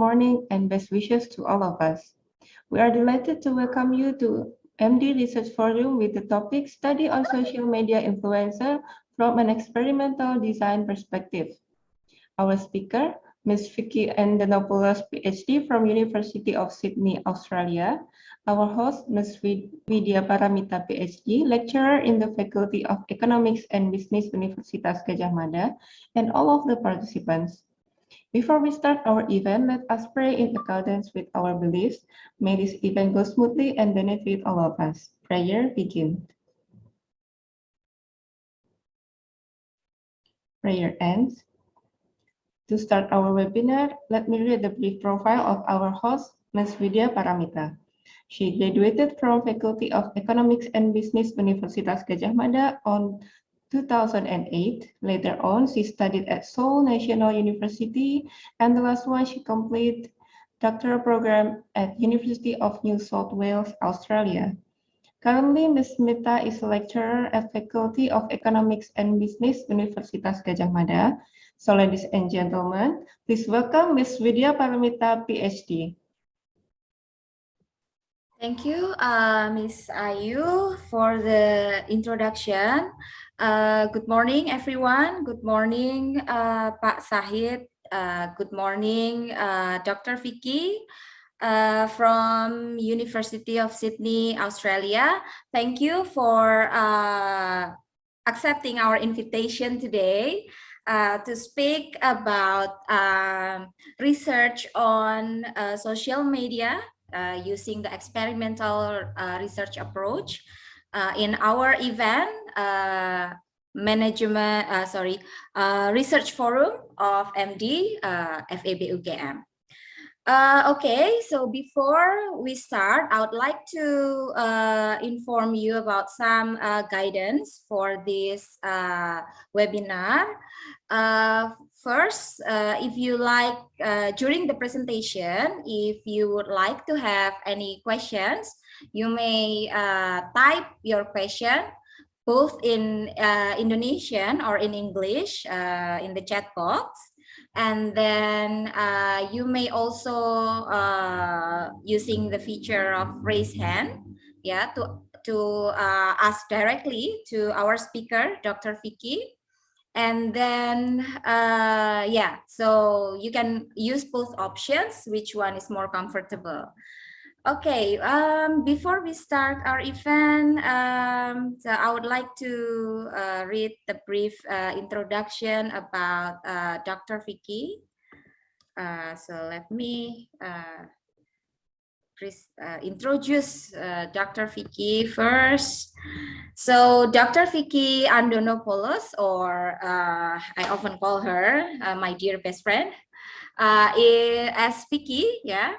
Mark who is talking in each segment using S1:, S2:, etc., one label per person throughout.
S1: morning, and best wishes to all of us. We are delighted to welcome you to MD Research Forum with the topic Study on Social Media Influencer from an Experimental Design Perspective. Our speaker, Ms. Vicky Andanopoulos, PhD from University of Sydney, Australia. Our host, Ms. Vidya Paramita, PhD, lecturer in the Faculty of Economics and Business, Universitas Gadjah Mada, and all of the participants. Before we start our event, let us pray in accordance with our beliefs. May this event go smoothly and benefit all of us. Prayer begin. Prayer ends. To start our webinar, let me read the brief profile of our host, Ms. Vidya Paramita. She graduated from Faculty of Economics and Business, Universitas Gadjah Mada on 2008. Later on, she studied at Seoul National University, and the last one, she completed doctoral program at University of New South Wales, Australia. Currently, Ms. Mita is a lecturer at Faculty of Economics and Business, Universitas Gadjah Mada. So, ladies and gentlemen, please welcome Ms. Vidya Paramita, PhD.
S2: Thank you, Ms. Ayu, for the introduction. Good morning, everyone. Good morning, Pak Sahid. Good morning, Dr. Vicky from University of Sydney, Australia. Thank you for accepting our invitation today to speak about research on social media using the experimental research approach in our event research forum of MD FEB UGM. Okay, so before we start, I would like to inform you about some guidance for this webinar. First, if you like, during the presentation, if you would like to have any questions, you may type your question both in Indonesian or in English in the chat box. And then you may also using the feature of raise hand, yeah, to ask directly to our speaker, Dr. Vicky. And then, yeah, so you can use both options, which one is more comfortable. Okay, before we start our event, so I would like to read the brief introduction about Dr. Vicky. So let me introduce Dr. Vicky first. So Dr. Vicky Andonopoulos, or I often call her my dear best friend, as Vicky, yeah.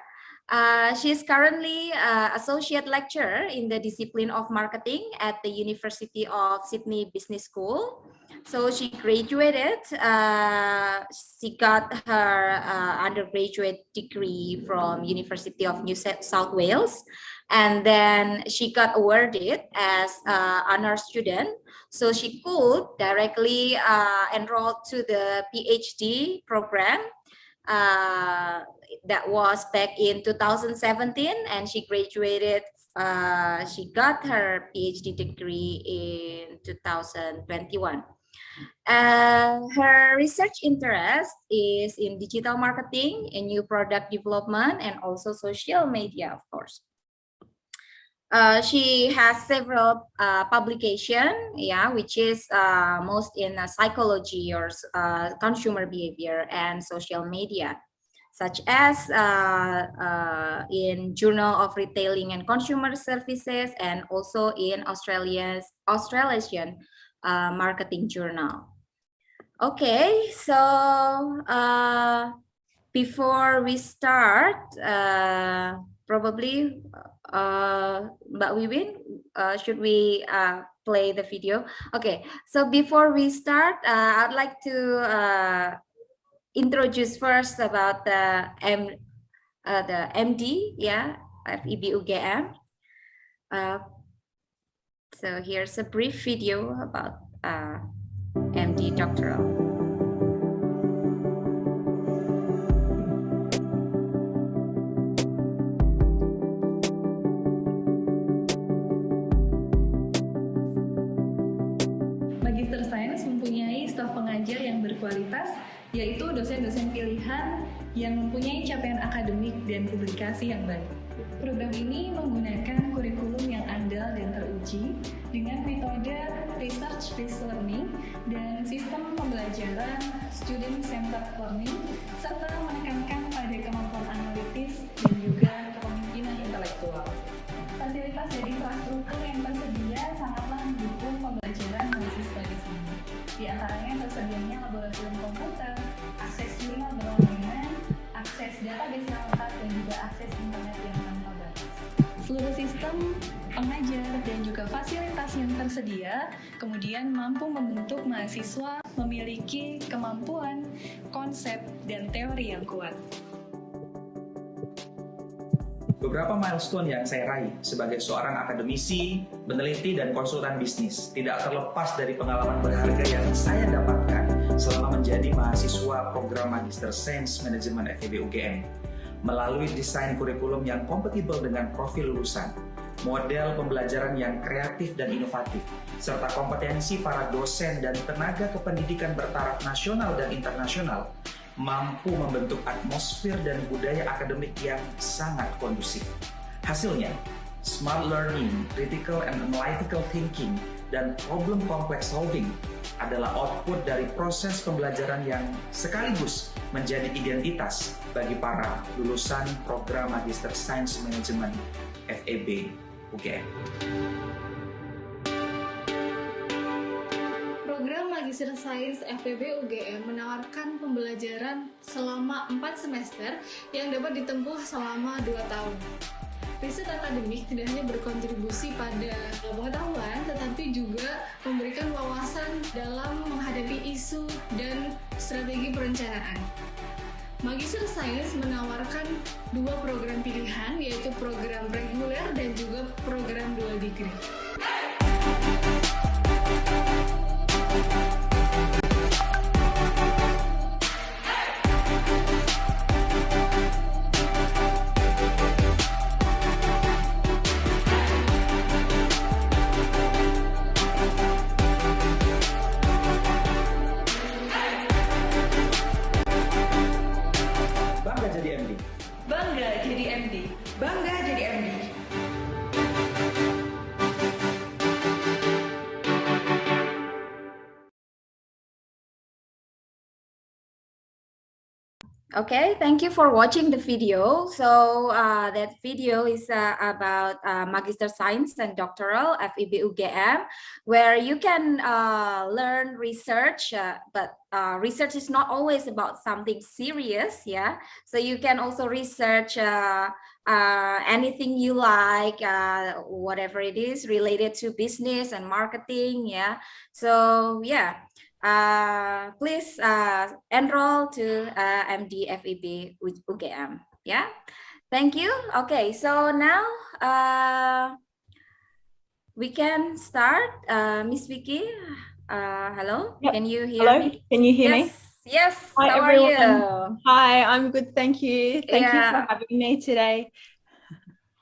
S2: She is currently associate lecturer in the discipline of marketing at the University of Sydney Business School. So she graduated, she got her undergraduate degree from University of New South Wales, and then she got awarded as honor student. So she could directly enroll to the PhD program. That was back in 2017, and she graduated. She got her PhD degree in 2021. Her research interest is in digital marketing and new product development, and also social media, of course. She has several publications, yeah, which is most in psychology or consumer behavior and social media, such as in Journal of Retailing and Consumer Services, and also in Australasian Marketing Journal. Okay, so before we start, probably Mbak Wiwin, should we play the video? Okay, so before we start, I'd like to introduce first about the MD, yeah, FEB UGM. So here's a brief video about MD doctoral.
S3: capaian akademik dan publikasi yang baik. Program ini menggunakan kurikulum yang andal dan teruji dengan metode research-based learning dan sistem pembelajaran student-centered learning, serta menekankan pada kemampuan analitis dan juga kepemimpinan intelektual. Fasilitas dan infrastruktur yang tersedia sangatlah mendukung pembelajaran mahasiswa di sini. Di antaranya tersedianya laboratorium komputer, akses jurnal berlangganan, akses database yang lengkap, dan juga akses internet yang tanpa batas. Seluruh sistem, pengajar, dan juga fasilitas yang tersedia kemudian mampu membentuk mahasiswa memiliki kemampuan, konsep, dan teori yang kuat.
S4: Beberapa milestone yang saya raih sebagai seorang akademisi, peneliti, dan konsultan bisnis tidak terlepas dari pengalaman berharga yang saya dapatkan selama menjadi mahasiswa program Magister Sains Manajemen FEB UGM. Melalui desain kurikulum yang kompatibel dengan profil lulusan, model pembelajaran yang kreatif dan inovatif, serta kompetensi para dosen dan tenaga kependidikan bertaraf nasional dan internasional, mampu membentuk atmosfer dan budaya akademik yang sangat kondusif. Hasilnya, smart learning, critical and analytical thinking, dan problem complex solving adalah output dari proses pembelajaran yang sekaligus menjadi identitas bagi para lulusan program Magister Sains Manajemen FEB UGM.
S3: Program Magister Sains FEB UGM menawarkan pembelajaran selama 4 semester yang dapat ditempuh selama 2 tahun. Riset akademik tidak hanya berkontribusi pada pengetahuan, tetapi juga memberikan wawasan dalam menghadapi isu dan strategi perencanaan. Magister Sains menawarkan 2 program pilihan, yaitu program reguler dan juga program dual degree.
S4: Bangga jadi MD.
S3: Bangga jadi MD.
S2: Bangga jadi MD. Okay, thank you for watching the video. So that video is about Magister Science and Doctoral FEB UGM, where you can learn research, but research is not always about something serious, yeah. So you can also research anything you like, whatever it is related to business and marketing, yeah. So yeah. Please enroll to MD FEB UGM. Yeah, thank you. Okay, so now we can start. Miss Vicky, hello.
S5: Yep.
S3: Can you hear
S5: Hello?
S3: me?
S5: Can you hear me?
S3: Yes.
S5: Hi,
S3: How
S5: everyone.
S3: are you?
S5: Hi, I'm good. Thank you. Thank you
S3: Yeah.
S5: for having me today.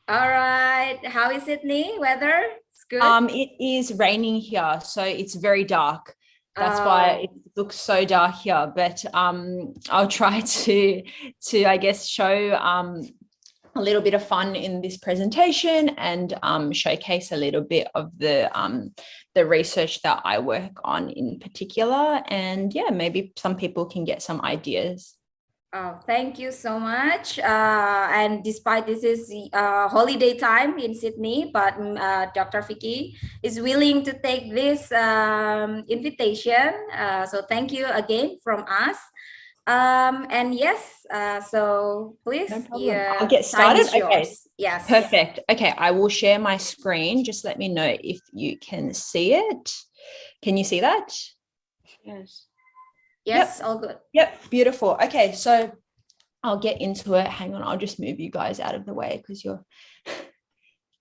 S3: All right. How is Sydney weather? It's good.
S5: It is raining here, so it's very dark. That's why it looks so dark here. But I'll try to I guess show a little bit of fun in this presentation and showcase a little bit of the research that I work on in particular. And yeah, maybe some people can get some ideas.
S3: Oh, thank you so much. And despite this is holiday time in Sydney, but Dr. Vicky is willing to take this invitation. So thank you again from us. And yes, so please,
S5: No problem. I'll get started. Okay.
S3: Yes.
S5: Perfect. Okay, I will share my screen. Just let me know if you can see it. Can you see that?
S1: Yes.
S3: Yes,
S5: Yep.
S3: all good.
S5: Yep, beautiful. Okay, so I'll get into it. Hang on, I'll just move you guys out of the way because you're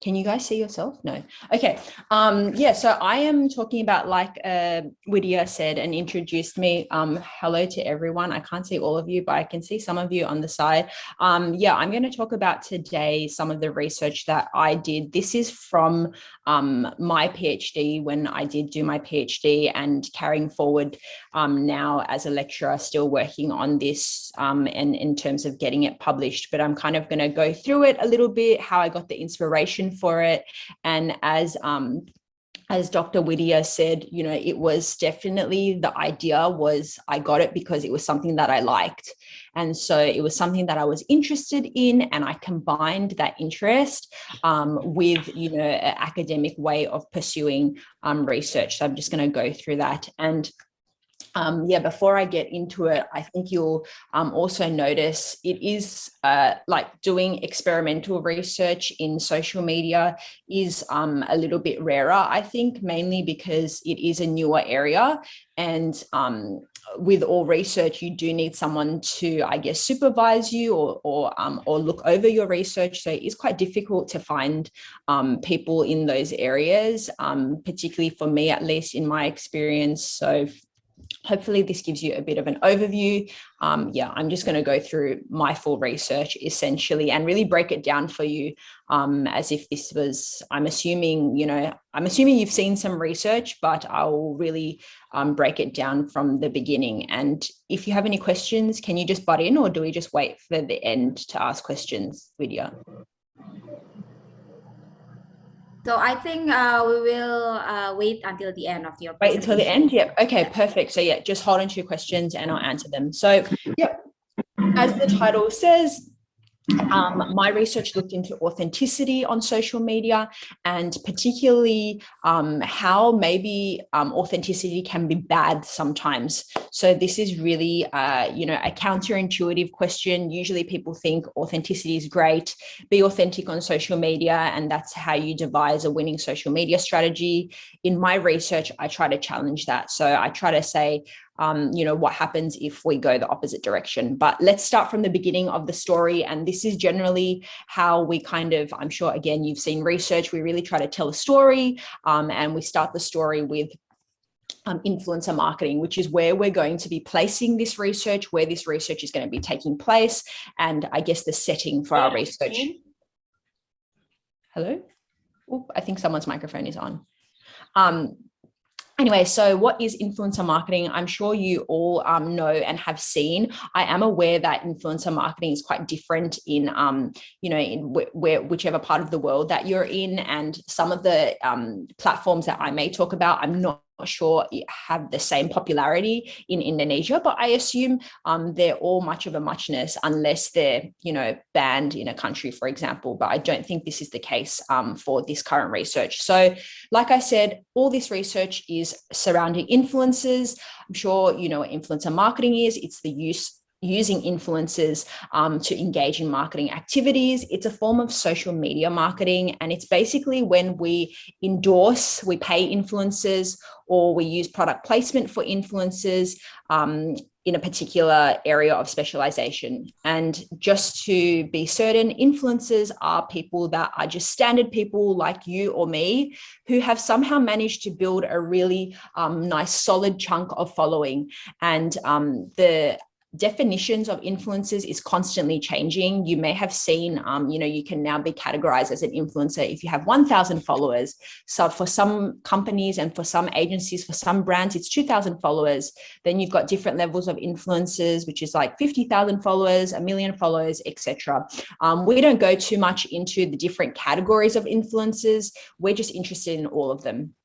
S5: Can you guys see yourself? No. Okay. Yeah, so I am talking about, like Widya said and introduced me. Hello to everyone. I can't see all of you, but I can see some of you on the side. Yeah, I'm going to talk about today some of the research that I did. This is from my PhD, when I did do my PhD, and carrying forward now as a lecturer, still working on this and in terms of getting it published. But I'm kind of going to go through it a little bit, how I got the inspiration for it. And as Dr. Widya said, you know, it was definitely, the idea was, I got it because it was something that I liked. And so it was something that I was interested in, and I combined that interest with, you know, an academic way of pursuing research. So I'm just going to go through that. And yeah, before I get into it, I think you'll also notice it is like doing experimental research in social media is a little bit rarer, I think, mainly because it is a newer area. And with all research, you do need someone to, I guess, supervise you or look over your research. So it's quite difficult to find people in those areas, particularly for me, at least in my experience. So hopefully this gives you a bit of an overview. Yeah, I'm just going to go through my full research essentially and really break it down for you as if this was, I'm assuming you've seen some research, but I'll really break it down from the beginning. And if you have any questions, can you just butt in, or do we just wait for the end to ask questions, Widya?
S2: So I think we will wait until the end of your
S5: presentation. Wait until the end? Yep. Okay,
S2: yes.
S5: Perfect. So yeah, just hold on to your questions and I'll answer them. So yep, as the title says, my research looked into authenticity on social media, and particularly how maybe authenticity can be bad sometimes. So this is really, you know, a counterintuitive question. Usually people think authenticity is great, be authentic on social media, and that's how you devise a winning social media strategy. In my research, I try to challenge that. So I try to say, you know, what happens if we go the opposite direction? But let's start from the beginning of the story. And this is generally how we kind of, I'm sure, again, you've seen research, we really try to tell a story, and we start the story with influencer marketing, which is where we're going to be placing this research, where this research is going to be taking place, and I guess the setting for our research. Hello? Oh, I think someone's microphone is on. Anyway, so what is influencer marketing? I'm sure you all know and have seen. I am aware that influencer marketing is quite different in, you know, in whichever part of the world that you're in, and some of the platforms that I may talk about, I'm not sure have the same popularity in Indonesia, but I assume they're all much of a muchness unless they're, you know, banned in a country, for example. But I don't think this is the case for this current research. So like I said, all this research is surrounding influencers. I'm sure you know what influencer marketing is. It's the using influencers to engage in marketing activities. It's a form of social media marketing, and it's basically when we endorse, we pay influencers, or we use product placement for influencers in a particular area of specialization. And just to be certain, influencers are people that are just standard people like you or me, who have somehow managed to build a really nice solid chunk of following. And the definitions of influencers is constantly changing. You may have seen, you know, you can now be categorized as an influencer if you have 1,000 followers. So for some companies and for some agencies, for some brands, it's 2,000 followers. Then you've got different levels of influencers, which is like 50,000 followers, 1 million followers, etc. We don't go too much into the different categories of influencers. We're just interested in all of them.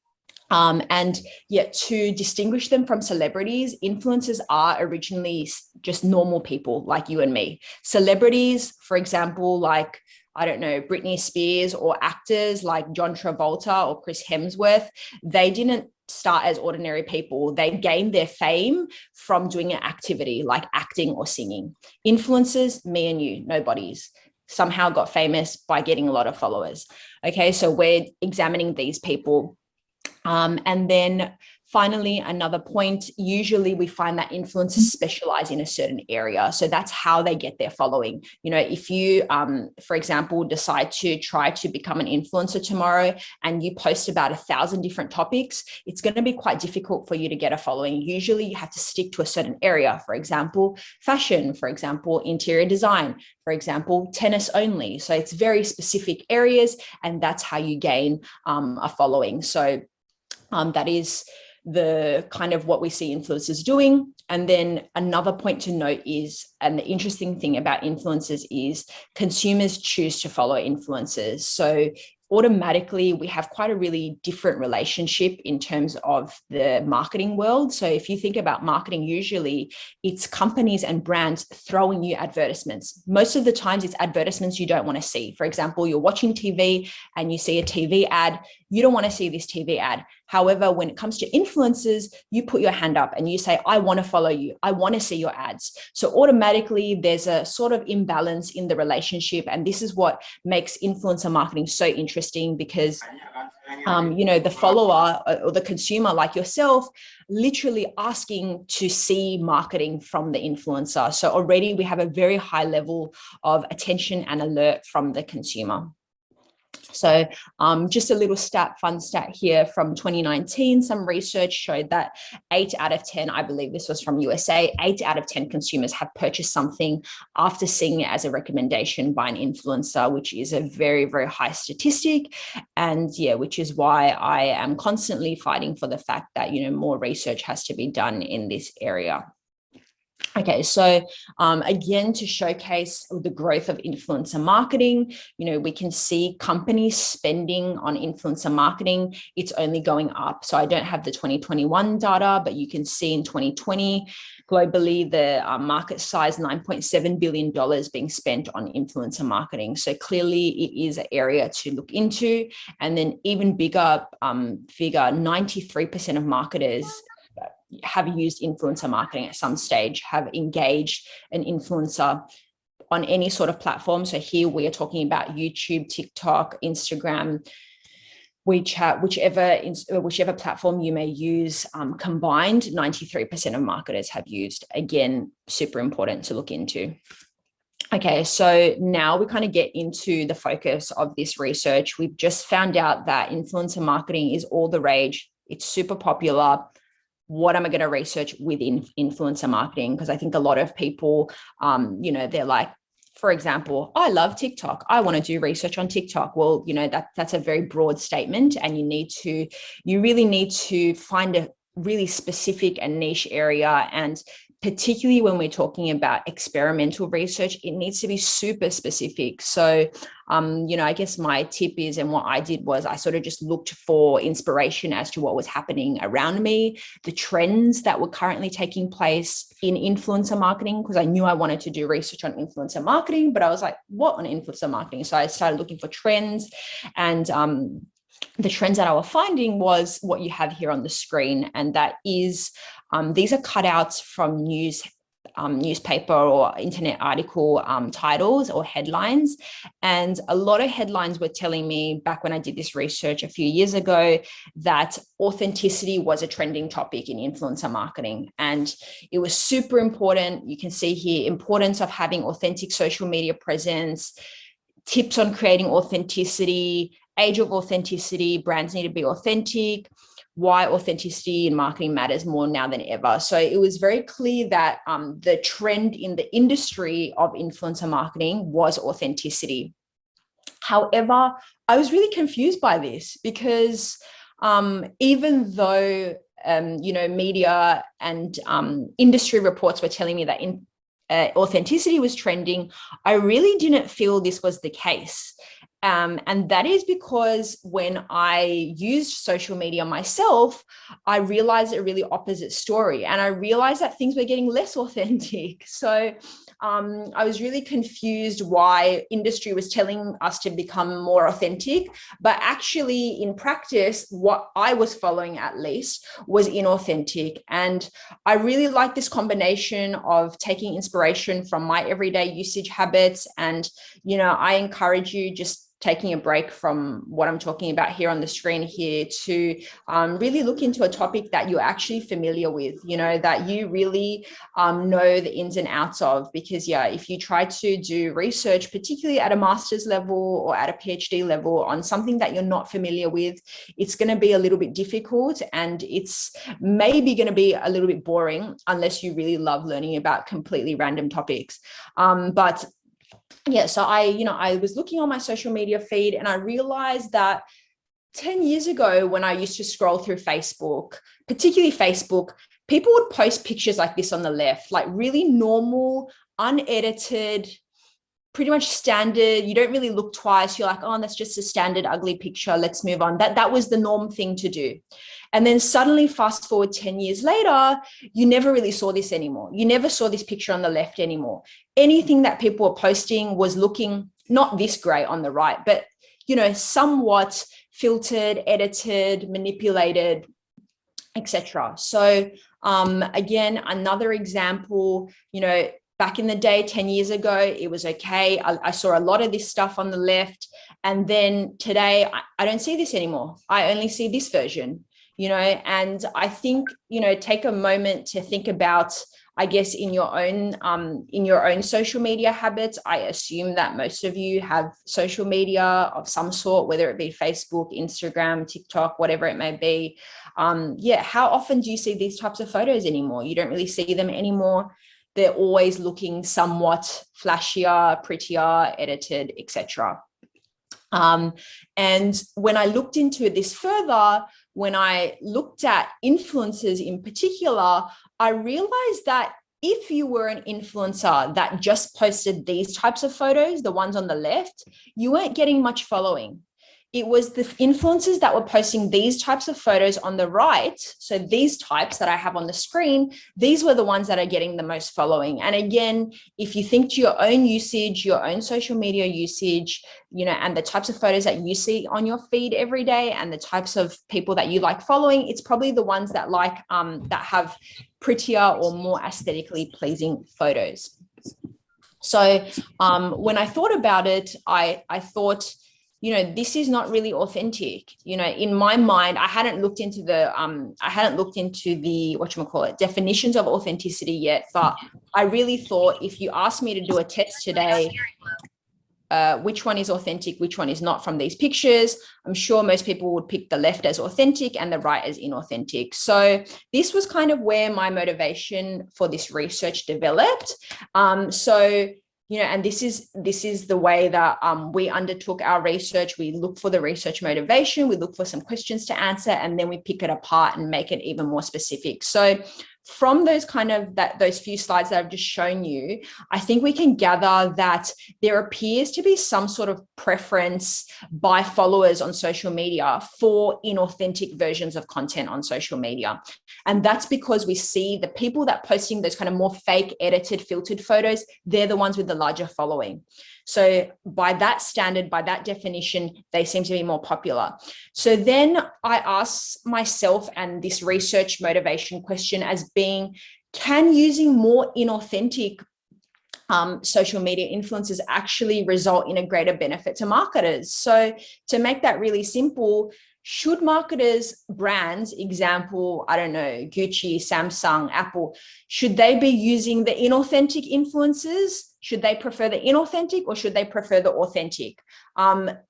S5: And yet to distinguish them from celebrities, influencers are originally just normal people like you and me. Celebrities, for example, like, I don't know, Britney Spears, or actors like John Travolta or Chris Hemsworth, they didn't start as ordinary people. They gained their fame from doing an activity like acting or singing. Influencers, me and you, nobodies, somehow got famous by getting a lot of followers. Okay, so we're examining these people. And then Finally, another point, usually we find that influencers specialize in a certain area. So that's how they get their following. You know, if you, for example, decide to try to become an influencer tomorrow and you post about 1,000 different topics, it's going to be quite difficult for you to get a following. Usually you have to stick to a certain area, for example, fashion, for example, interior design, for example, tennis only. So it's very specific areas, and that's how you gain a following. So that is the kind of what we see influencers doing. And then another point to note is, and the interesting thing about influencers is consumers choose to follow influencers. So automatically we have quite a really different relationship in terms of the marketing world. So if you think about marketing, usually it's companies and brands throwing you advertisements. Most of the times it's advertisements you don't want to see. For example, you're watching TV and you see a TV ad. You don't want to see this TV ad. However, when it comes to influencers, you put your hand up and you say, I want to follow you. I want to see your ads. So automatically there's a sort of imbalance in the relationship. And this is what makes influencer marketing so interesting, because you know, the follower or the consumer like yourself literally asking to see marketing from the influencer. So already we have a very high level of attention and alert from the consumer. So just a little fun stat here from 2019, some research showed that 8 out of 10, I believe this was from USA, 8 out of 10 consumers have purchased something after seeing it as a recommendation by an influencer, which is a very, very high statistic. And yeah, which is why I am constantly fighting for the fact that, you know, more research has to be done in this area. Okay, so again, to showcase the growth of influencer marketing, you know, we can see companies spending on influencer marketing, it's only going up. So I don't have the 2021 data, but you can see in 2020, globally, the market size, $9.7 billion being spent on influencer marketing. So clearly it is an area to look into. And then even bigger figure, 93% of marketers have used influencer marketing at some stage, have engaged an influencer on any sort of platform. So here we are talking about YouTube, TikTok, Instagram, WeChat, whichever platform you may use, combined, 93% of marketers have used. Again, super important to look into. Okay, so now we kind of get into the focus of this research. We've just found out that influencer marketing is all the rage. It's super popular. What am I going to research within influencer marketing? Because I think a lot of people, you know, they're like, for example, I love TikTok. I want to do research on TikTok. Well, you know, that's a very broad statement, and you really need to find a really specific and niche area. And particularly when we're talking about experimental research, it needs to be super specific. So, you know, I guess my tip is, and what I did was I sort of just looked for inspiration as to what was happening around me, the trends that were currently taking place in influencer marketing, because I knew I wanted to do research on influencer marketing, but I was like, what on influencer marketing? So I started looking for trends, and the trends that I was finding was what you have here on the screen, and that is these are cutouts from newspaper or internet article titles or headlines. And a lot of headlines were telling me back when I did this research a few years ago that authenticity was a trending topic in influencer marketing. And it was super important. You can see here, importance of having authentic social media presence, tips on creating authenticity, age of authenticity, brands need to be authentic, why authenticity in marketing matters more now than ever. So it was very clear that the trend in the industry of influencer marketing was authenticity. However, I was really confused by this, because even though, you know, media and industry reports were telling me that authenticity was trending, I really didn't feel this was the case. And that is because when I used social media myself, I realized a really opposite story. And I realized that things were getting less authentic. So I was really confused why industry was telling us to become more authentic. But actually, in practice, what I was following at least was inauthentic. And I really like this combination of taking inspiration from my everyday usage habits. And, you know, I encourage you just taking a break from what I'm talking about here on the screen here to really look into a topic that you're actually familiar with, you know, that you really know the ins and outs of. Because yeah, if you try to do research, particularly at a master's level or at a PhD level on something that you're not familiar with, it's going to be a little bit difficult, and it's maybe going to be a little bit boring unless you really love learning about completely random topics. But yeah, so I was looking on my social media feed, and I realized that 10 years ago, when I used to scroll through Facebook, particularly Facebook, people would post pictures like this on the left, like really normal, unedited, pretty much standard. You don't really look twice. You're like, oh, that's just a standard ugly picture. Let's move on. That was the norm thing to do. And then suddenly, fast forward 10 years later, you never really saw this anymore. You never saw this picture on the left anymore. Anything that people were posting was looking not this great on the right, but, you know, somewhat filtered, edited, manipulated, etc. So again, another example, you know, back in the day, 10 years ago, it was okay. I saw a lot of this stuff on the left. And then today, I don't see this anymore. I only see this version, you know. And I think, you know, take a moment to think about, I guess, in your own social media habits. I assume that most of you have social media of some sort, whether it be Facebook, Instagram, TikTok, whatever it may be. Yeah, how often do you see these types of photos anymore? You don't really see them anymore. They're always looking somewhat flashier, prettier, edited, etc. And when I looked into this further, when I looked at influencers in particular, I realized that if you were an influencer that just posted these types of photos, the ones on the left, you weren't getting much following. It was the influencers that were posting these types of photos on the right. So these types that I have on the screen, these were the ones that are getting the most following. And again, if you think to your own usage, your own social media usage, you know, and the types of photos that you see on your feed every day and the types of people that you like following, it's probably the ones that like, that have prettier or more aesthetically pleasing photos. So when I thought about it, I thought, you know, this is not really authentic. You know, in my mind, I hadn't looked into the definitions of authenticity yet, but I really thought if you asked me to do a test today, which one is authentic, which one is not from these pictures, I'm sure most people would pick the left as authentic and the right as inauthentic. So this was kind of where my motivation for this research developed. You know, and this is the way that we undertook our research. We look for the research motivation, we look for some questions to answer, and then we pick it apart and make it even more specific. So from those those few slides that I've just shown you, I think we can gather that there appears to be some sort of preference by followers on social media for inauthentic versions of content on social media. And that's because we see the people that posting those kind of more fake, edited, filtered photos, they're the ones with the larger following. So by that standard, by that definition, they seem to be more popular. So then I asked myself and this research motivation question as being, can using more inauthentic social media influencers actually result in a greater benefit to marketers? So to make that really simple, should marketers, brands, example, I don't know, Gucci, Samsung, Apple, should they be using the inauthentic influencers? Should they prefer the inauthentic or should they prefer the authentic?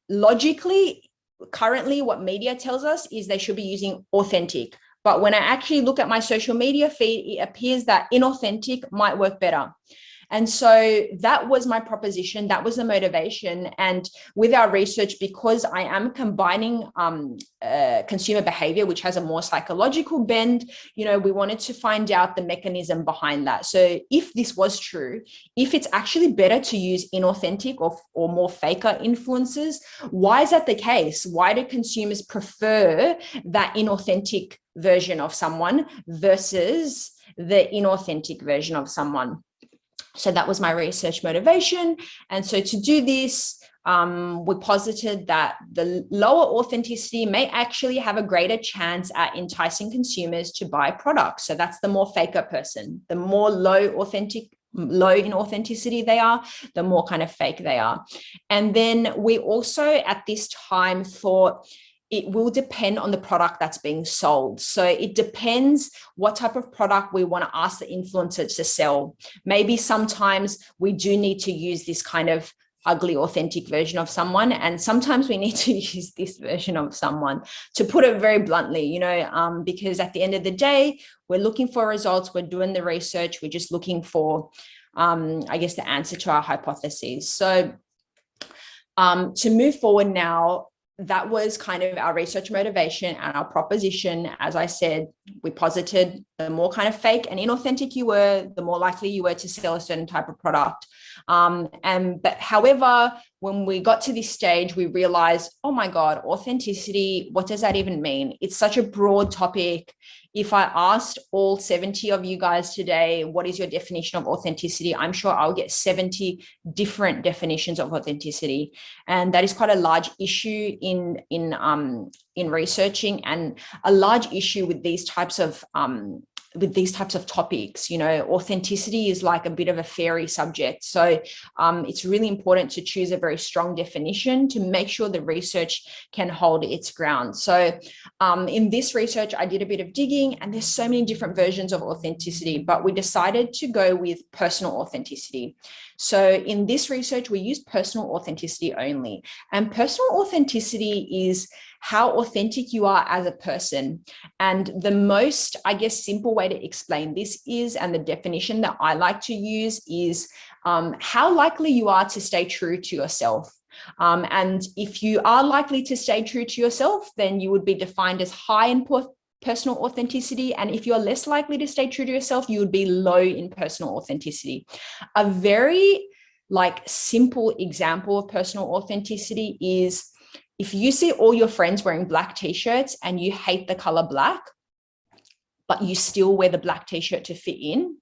S5: Logically, currently what media tells us is they should be using authentic. But when I actually look at my social media feed, it appears that inauthentic might work better. And so that was my proposition. That was the motivation. And with our research, because I am combining consumer behavior, which has a more psychological bend, you know, we wanted to find out the mechanism behind that. So if this was true, if it's actually better to use inauthentic or more faker influencers, why is that the case? Why do consumers prefer that inauthentic version of someone versus the inauthentic version of someone? So that was my research motivation. And so to do this, we posited that the lower authenticity may actually have a greater chance at enticing consumers to buy products. So that's the more faker person. The more low low in authenticity they are, the more kind of fake they are. And then we also at this time thought it will depend on the product that's being sold. So it depends what type of product we want to ask the influencer to sell. Maybe sometimes we do need to use this kind of ugly, authentic version of someone. And sometimes we need to use this version of someone, to put it very bluntly, you know, because at the end of the day, we're looking for results, we're doing the research, we're just looking for, I guess, the answer to our hypotheses. So to move forward now, that was kind of our research motivation and our proposition. As I said, we posited the more kind of fake and inauthentic you were, the more likely you were to sell a certain type of product. But however, when we got to this stage, we realized, oh my God, authenticity, what does that even mean? It's such a broad topic. If I asked all 70 of you guys today, what is your definition of authenticity? I'm sure I'll get 70 different definitions of authenticity. And that is quite a large issue in researching, and a large issue with these types of topics. You know, authenticity is like a bit of a fairy subject. So it's really important to choose a very strong definition to make sure the research can hold its ground. So in this research, I did a bit of digging, and there's so many different versions of authenticity, but we decided to go with personal authenticity. So in this research, we used personal authenticity only. And personal authenticity is how authentic you are as a person. And the most, I guess, simple way to explain this is, and the definition that I like to use is how likely you are to stay true to yourself. And if you are likely to stay true to yourself, then you would be defined as high in personal authenticity. And if you're less likely to stay true to yourself, you would be low in personal authenticity. A very simple example of personal authenticity is if you see all your friends wearing black t-shirts and you hate the color black, but you still wear the black t-shirt to fit in,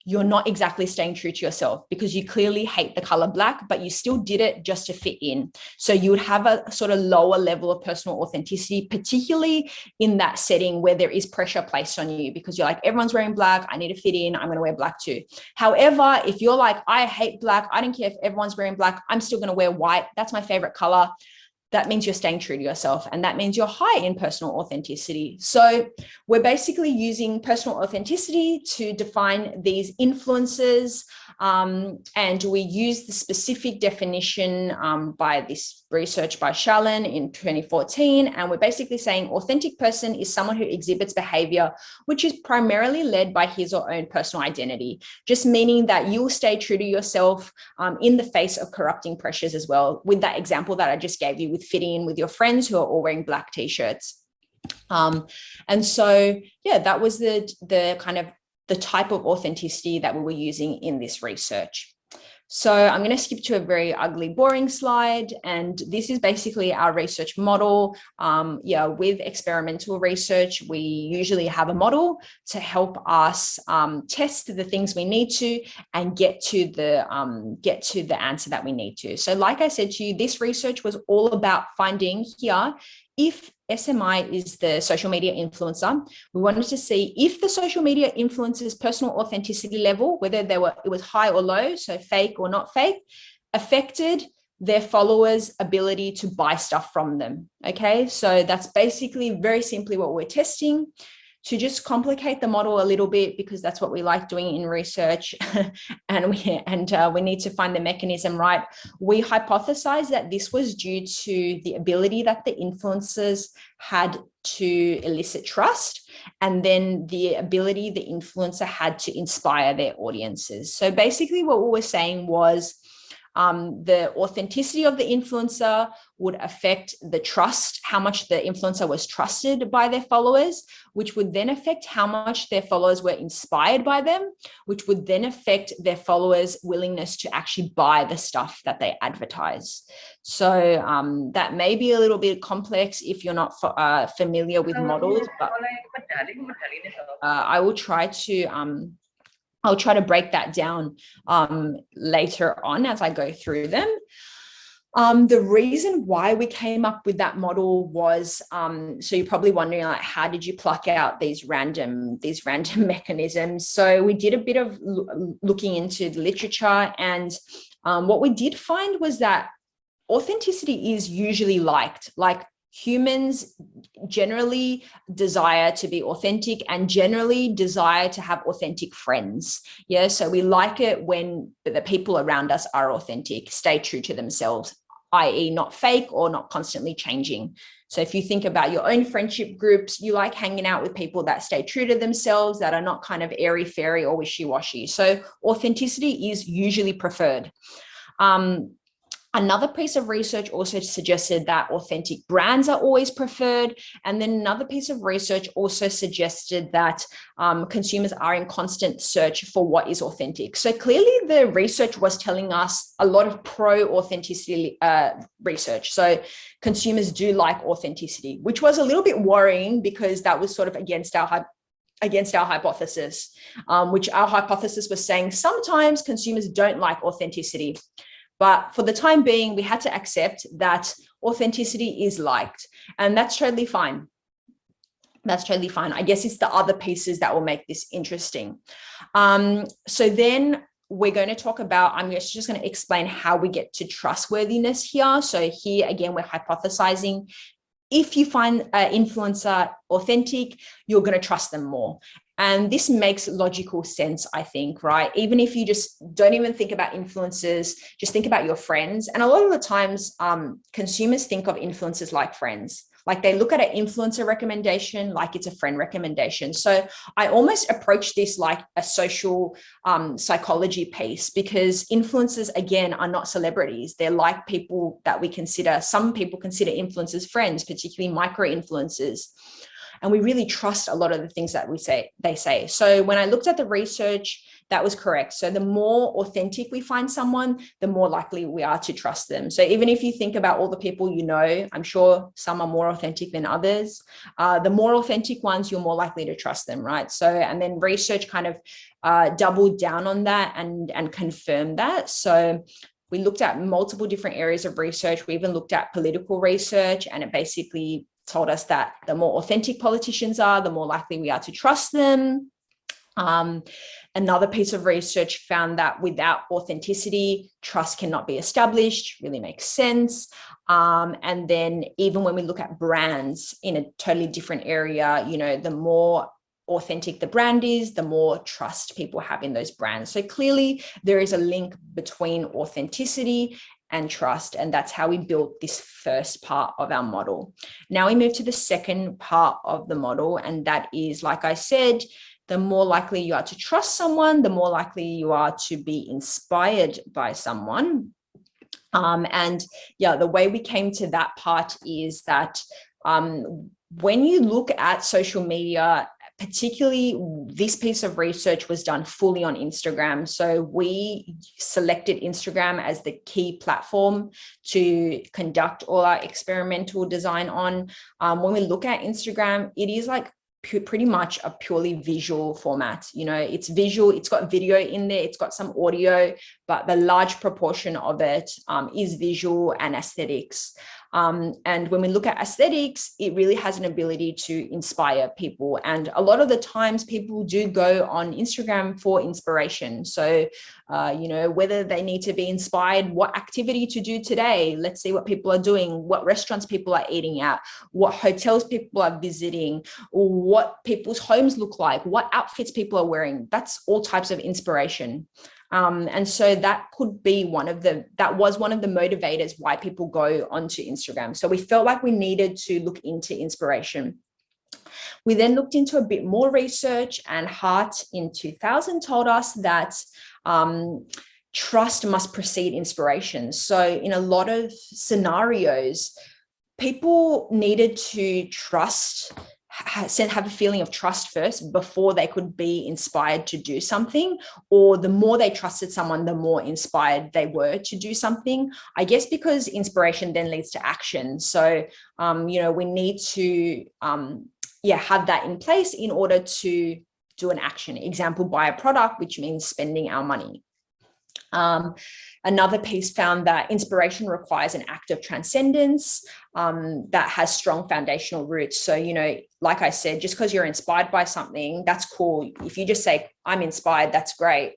S5: you're not exactly staying true to yourself, because you clearly hate the color black, but you still did it just to fit in. So you would have a sort of lower level of personal authenticity, particularly in that setting where there is pressure placed on you, because you're like, everyone's wearing black, I need to fit in, I'm going to wear black too. However, if you're like, I hate black, I don't care if everyone's wearing black, I'm still going to wear white, that's my favorite color, that means you're staying true to yourself, and that means you're high in personal authenticity. So we're basically using personal authenticity to define these influences, and we use the specific definition by this research by Shalin in 2014, and we're basically saying authentic person is someone who exhibits behavior which is primarily led by his or own personal identity, just meaning that you will stay true to yourself in the face of corrupting pressures as well, with that example that I just gave you with fitting in with your friends who are all wearing black t-shirts. And so, yeah, that was the kind of the type of authenticity that we were using in this research. So I'm going to skip to a very ugly, boring slide. And this is basically our research model. With experimental research, we usually have a model to help us test the things we need to and get to the answer that we need to. So like I said to you, this research was all about finding here if SMI is the social media influencer. We wanted to see if the social media influencer's personal authenticity level, whether it was high or low, so fake or not fake, affected their followers' ability to buy stuff from them. Okay, so that's basically very simply what we're testing. To just complicate the model a little bit, because that's what we like doing in research, and we need to find the mechanism right. We hypothesized that this was due to the ability that the influencers had to elicit trust, and then the ability the influencer had to inspire their audiences. So basically what we were saying was the authenticity of the influencer would affect the trust, how much the influencer was trusted by their followers, which would then affect how much their followers were inspired by them, which would then affect their followers' willingness to actually buy the stuff that they advertise. So that may be a little bit complex if you're not familiar with models, but I will try to I'll try to break that down later on as I go through them. The reason why we came up with that model was, so you're probably wondering, like, how did you pluck out these random mechanisms? So we did a bit of looking into the literature, and what we did find was that authenticity is usually liked. Like, humans generally desire to be authentic and generally desire to have authentic friends. Yeah, so we like it when the people around us are authentic, stay true to themselves, i.e. not fake or not constantly changing. So if you think about your own friendship groups, you like hanging out with people that stay true to themselves, that are not kind of airy-fairy or wishy-washy. So authenticity is usually preferred. Another piece of research also suggested that authentic brands are always preferred. And then another piece of research also suggested that consumers are in constant search for what is authentic. So clearly the research was telling us a lot of pro-authenticity research. So consumers do like authenticity, which was a little bit worrying because that was sort of against our hypothesis, which our hypothesis was saying sometimes consumers don't like authenticity. But for the time being, we had to accept that authenticity is liked, and that's totally fine. That's totally fine. I guess it's the other pieces that will make this interesting. So then we're going to talk about, I'm just going to explain how we get to trustworthiness here. So here again, we're hypothesizing. If you find an influencer authentic, you're going to trust them more. And this makes logical sense, I think, right? Even if you just don't even think about influencers, just think about your friends. And a lot of the times, consumers think of influencers like friends. Like, they look at an influencer recommendation like it's a friend recommendation. So I almost approach this like a social psychology piece, because influencers, again, are not celebrities. They're like people that we consider, some people consider influencers friends, particularly micro-influencers. And we really trust a lot of the things that they say. So when I looked at the research, that was correct. So the more authentic we find someone, the more likely we are to trust them. So even if you think about all the people you know, I'm sure some are more authentic than others. The more authentic ones, you're more likely to trust them, right? So, and then research kind of doubled down on that and confirmed that. So we looked at multiple different areas of research. We even looked at political research, and it basically told us that the more authentic politicians are, the more likely we are to trust them. Another piece of research found that without authenticity, trust cannot be established. Really makes sense. And then even when we look at brands in a totally different area, you know, the more authentic the brand is, the more trust people have in those brands. So clearly there is a link between authenticity and trust, and that's how we built this first part of our model. Now we move to the second part of the model, and that is, like I said, the more likely you are to trust someone, the more likely you are to be inspired by someone. And yeah, the way we came to that part is that when you look at social media, particularly this piece of research was done fully on Instagram. So we selected Instagram as the key platform to conduct all our experimental design on. When we look at Instagram, it is like pretty much a purely visual format. You know, it's visual, it's got video in there, it's got some audio, but the large proportion of it is visual and aesthetics. And when we look at aesthetics, it really has an ability to inspire people. And a lot of the times people do go on Instagram for inspiration. So, you know, whether they need to be inspired, what activity to do today, let's see what people are doing, what restaurants people are eating at, what hotels people are visiting, or what people's homes look like, what outfits people are wearing. That's all types of inspiration. And so that could be that was one of the motivators why people go onto Instagram. So we felt like we needed to look into inspiration. We then looked into a bit more research, and Hart in 2000 told us that trust must precede inspiration. So in a lot of scenarios, people needed to have a feeling of trust first before they could be inspired to do something, or the more they trusted someone, the more inspired they were to do something. I guess because inspiration then leads to action. So, you know, we need to, have that in place in order to do an action. Example, buy a product, which means spending our money. Another piece found that inspiration requires an act of transcendence that has strong foundational roots. So, you know, like I said, just because you're inspired by something, that's cool. If you just say, I'm inspired, that's great.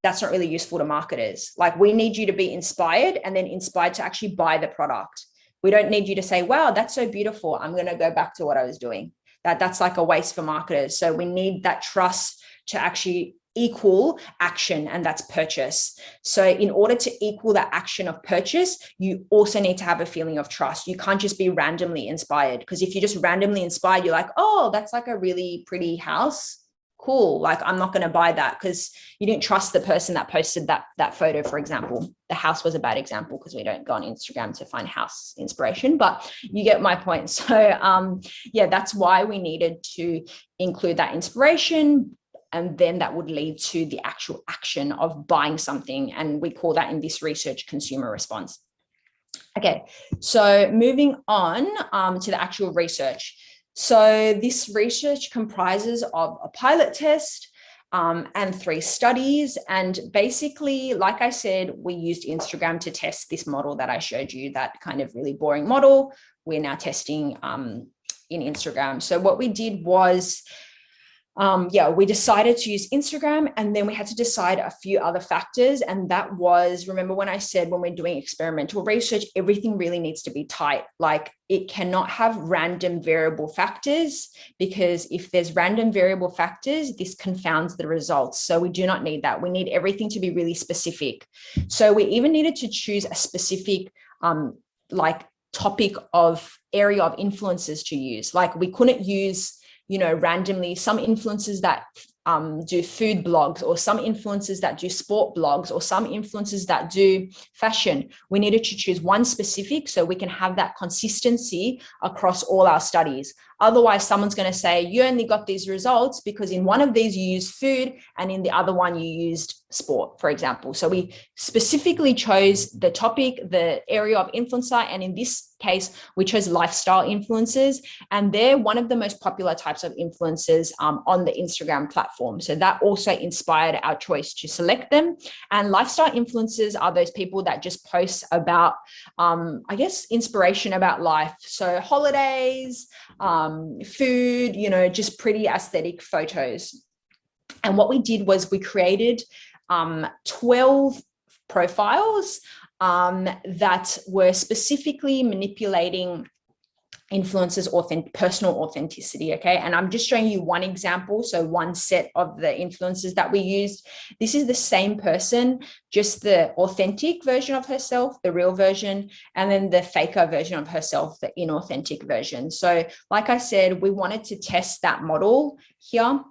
S5: That's not really useful to marketers. Like, we need you to be inspired and then inspired to actually buy the product. We don't need you to say, wow, that's so beautiful, I'm going to go back to what I was doing. That's like a waste for marketers. So we need that trust to actually equal action, and that's purchase. So in order to equal that action of purchase, you also need to have a feeling of trust. You can't just be randomly inspired, because if you're just randomly inspired, you're like, oh, that's like a really pretty house. Cool. Like, I'm not going to buy that, because you didn't trust the person that posted that photo, for example. The house was a bad example because we don't go on Instagram to find house inspiration, but you get my point. So yeah, that's why we needed to include that inspiration, and then that would lead to the actual action of buying something. And we call that in this research consumer response. Okay, so moving on to the actual research. So this research comprises of a pilot test and 3 studies. And basically, like I said, we used Instagram to test this model that I showed you, that kind of really boring model. We're now testing in Instagram. So what we did was, we decided to use Instagram, and then we had to decide a few other factors. And that was, remember when I said when we're doing experimental research, everything really needs to be tight. Like, it cannot have random variable factors, because if there's random variable factors, this confounds the results. So we do not need that. We need everything to be really specific. So we even needed to choose a specific like topic of area of influences to use. Like, we couldn't use, you know, randomly some influencers that do food blogs, or some influencers that do sport blogs, or some influencers that do fashion. We needed to choose one specific so we can have that consistency across all our studies. Otherwise, someone's going to say, you only got these results because in one of these you used food and in the other one you used sport, for example. So we specifically chose the topic, the area of influencer, and in this case, we chose lifestyle influencers, and they're one of the most popular types of influencers on the Instagram platform. So that also inspired our choice to select them. And lifestyle influencers are those people that just post about, I guess, inspiration about life. So holidays, food, you know, just pretty aesthetic photos. And what we did was we created 12 profiles that were specifically manipulating influencers' personal authenticity. Okay, and I'm just showing you one example. So one set of the influencers that we used. This is the same person, just the authentic version of herself, the real version, and then the faker version of herself, the inauthentic version. So like I said, we wanted to test that model here.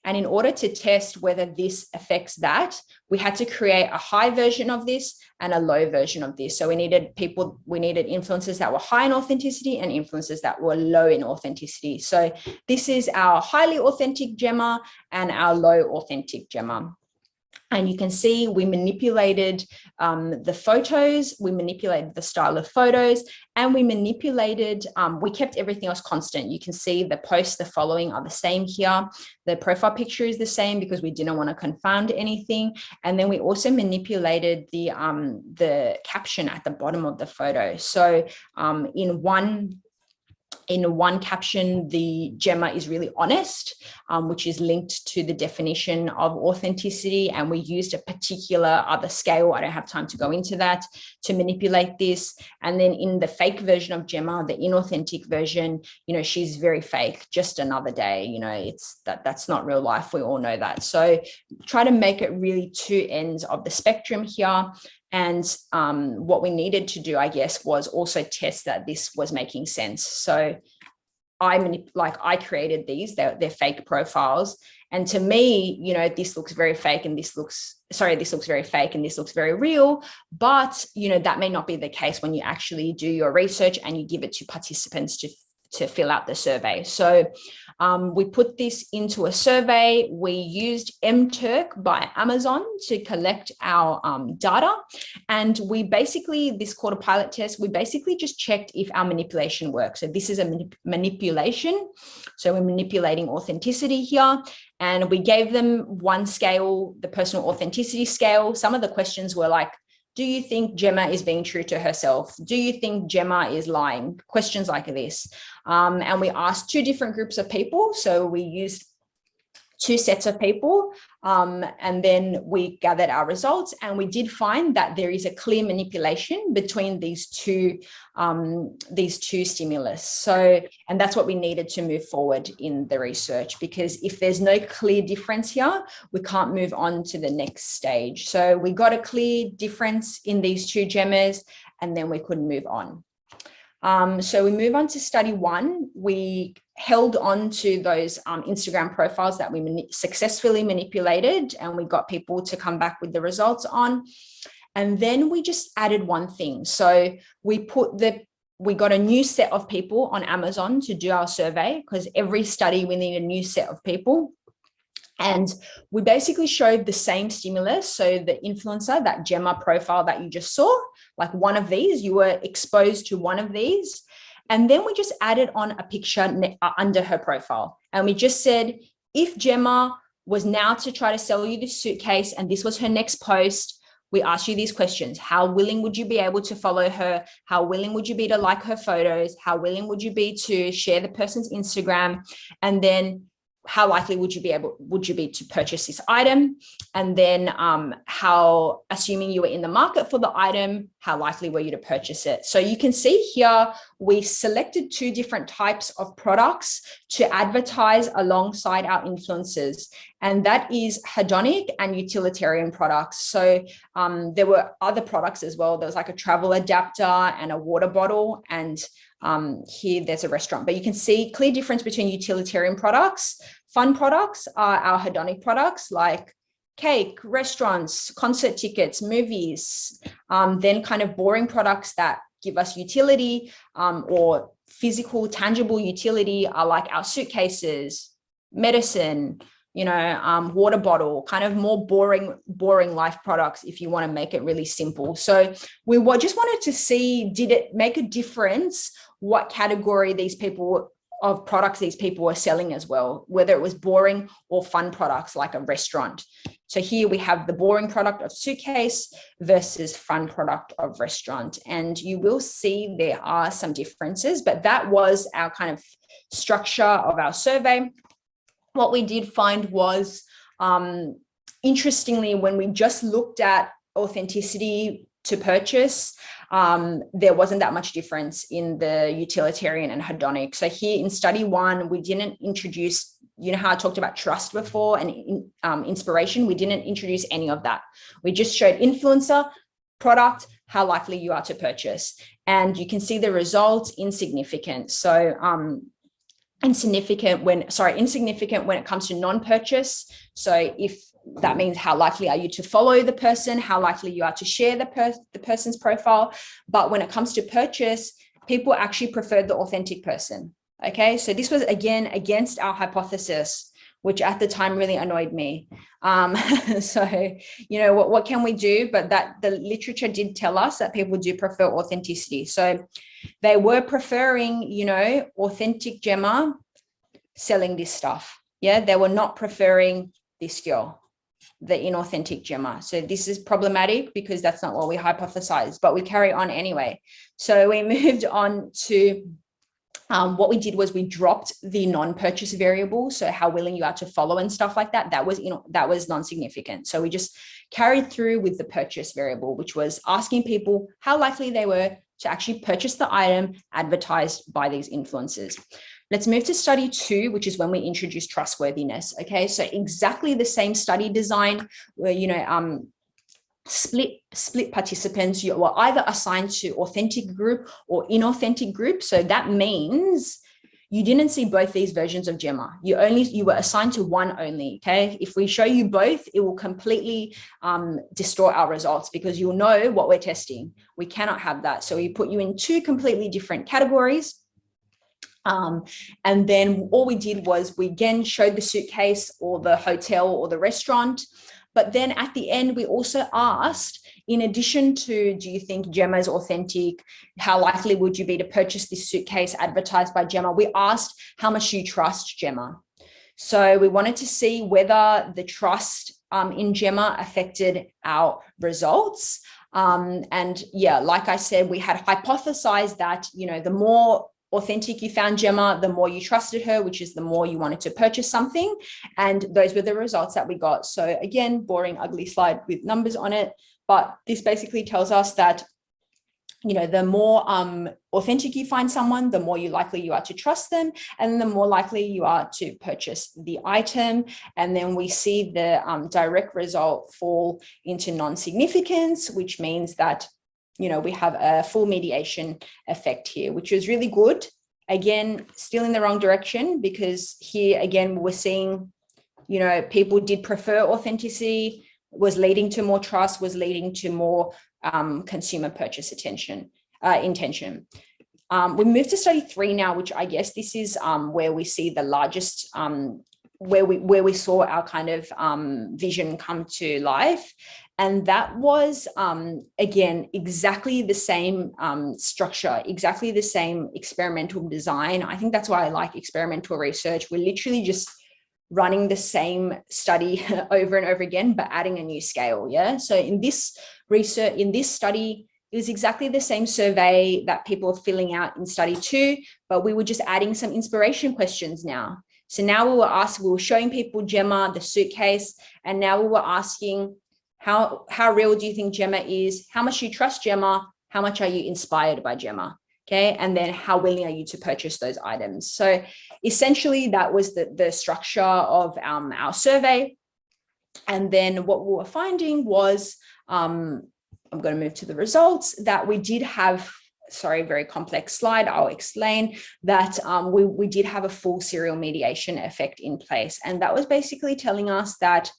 S5: And in order to test whether this affects that, we had to create a high version of this and a low version of this. So we needed influencers that were high in authenticity and influencers that were low in authenticity. So this is our highly authentic gemma and our low authentic gemma. And you can see we manipulated the photos, we manipulated the style of photos, and we manipulated, we kept everything else constant. You can see the posts, the following are the same here. The profile picture is the same because we didn't want to confound anything. And then we also manipulated the caption at the bottom of the photo. So in one caption, the gemma is really honest, which is linked to the definition of authenticity. And we used a particular other scale, I don't have time to go into that, to manipulate this. And then in the fake version of Gemma, the inauthentic version, you know, she's very fake, just another day, you know, that's not real life. We all know that. So try to make it really two ends of the spectrum here. And what we needed to do, I guess, was also test that this was making sense. So I created these, they're fake profiles. And to me, you know, this looks very fake and this looks very fake and this looks very real. But, you know, that may not be the case when you actually do your research and you give it to participants to fill out the survey. So we put this into a survey. We used mTurk by Amazon to collect our data. And we basically, this called a pilot test, we basically just checked if our manipulation works. So this is a manipulation. So we're manipulating authenticity here. And we gave them one scale, the personal authenticity scale. Some of the questions were like, do you think Gemma is being true to herself? Do you think Gemma is lying? Questions like this. And we asked two different groups of people. So we used two sets of people, and then we gathered our results, and we did find that there is a clear manipulation between these two stimulus. So, and that's what we needed to move forward in the research, because if there's no clear difference here, we can't move on to the next stage. So we got a clear difference in these two gemmers, and then we could move on. So we move on to study 1. We held on to those Instagram profiles that we successfully manipulated, and we got people to come back with the results on. And then we just added one thing. So we got a new set of people on Amazon to do our survey, because every study we need a new set of people. And we basically showed the same stimulus. So the influencer, that Gemma profile that you just saw, like one of these, you were exposed to one of these. And then we just added on a picture under her profile. And we just said, if Gemma was now to try to sell you this suitcase and this was her next post, we asked you these questions. How willing would you be able to follow her? How willing would you be to like her photos? How willing would you be to share the person's Instagram? And then how likely would you be to purchase this item? And then how, assuming you were in the market for the item, how likely were you to purchase it? So you can see here, we selected 2 different types of products to advertise alongside our influencers. And that is hedonic and utilitarian products. So there were other products as well. There was like a travel adapter and a water bottle, and here there's a restaurant. But you can see clear difference between utilitarian products. Fun products are our hedonic products, like cake, restaurants, concert tickets, movies. Then kind of boring products that give us utility or physical, tangible utility are like our suitcases, medicine, water bottle, kind of more boring life products if you want to make it really simple. So we just wanted to see, did it make a difference what category these people of products these people were selling as well, whether it was boring or fun products like a restaurant. So here we have the boring product of suitcase versus fun product of restaurant. And you will see there are some differences, but that was our kind of structure of our survey. What we did find was, interestingly, when we just looked at authenticity to purchase, there wasn't that much difference in the utilitarian and hedonic. So here in study 1, we didn't introduce, how I talked about trust before and inspiration, we didn't introduce any of that. We just showed influencer, product, how likely you are to purchase. And you can see the results, insignificant. So insignificant when it comes to non-purchase. So if that means how likely are you to follow the person, how likely you are to share the person's profile. But when it comes to purchase, people actually preferred the authentic person. Okay, so this was again against our hypothesis, which at the time really annoyed me. So, what can we do? But that the literature did tell us that people do prefer authenticity. So they were preferring, authentic Gemma selling this stuff. Yeah, they were not preferring this girl, the inauthentic Gemma. So this is problematic because that's not what we hypothesized, but we carry on anyway. So we moved on to what we did was we dropped the non-purchase variable. So how willing you are to follow and stuff like that, that was non-significant. So we just carried through with the purchase variable, which was asking people how likely they were to actually purchase the item advertised by these influencers. Let's move to study 2, which is when we introduce trustworthiness. Okay, so exactly the same study design where, split participants. You were either assigned to authentic group or inauthentic group. So that means you didn't see both these versions of Gemma. You were assigned to one only. Okay, if we show you both, it will completely distort our results because you'll know what we're testing. We cannot have that. So we put you in 2 completely different categories. And then all we did was we again showed the suitcase or the hotel or the restaurant. But then at the end, we also asked, in addition to, do you think Gemma is authentic? How likely would you be to purchase this suitcase advertised by Gemma? We asked how much you trust Gemma. So we wanted to see whether the trust in Gemma affected our results. And yeah, like I said, we had hypothesized that, you know, the more authentic you found Gemma, the more you trusted her, which is the more you wanted to purchase something. And those were the results that we got. So again, boring, ugly slide with numbers on it. But this basically tells us that, you know, the more authentic you find someone, the more likely you are to trust them, and the more likely you are to purchase the item. And then we see the direct result fall into non-significance, which means that, you know, we have a full mediation effect here, which is really good. Again, still in the wrong direction, because here again, we're seeing, you know, people did prefer authenticity, was leading to more trust, was leading to more consumer purchase intention. We move to study 3 now, which I guess this is where we see the largest, where we saw our kind of vision come to life. And that was, again, exactly the same structure, exactly the same experimental design. I think that's why I like experimental research. We're literally just running the same study over and over again, but adding a new scale. Yeah. So in this research, in this study, it was exactly the same survey that people are filling out in study 2, but we were just adding some inspiration questions now. So now we were showing people Gemma, the suitcase, and now we were asking, how real do you think Gemma is? How much you trust Gemma? How much are you inspired by Gemma? Okay, and then how willing are you to purchase those items? So essentially that was the structure of our survey. And then what we were finding was, I'm going to move to the results, that we did have, sorry, very complex slide, I'll explain, that we did have a full serial mediation effect in place. And that was basically telling us that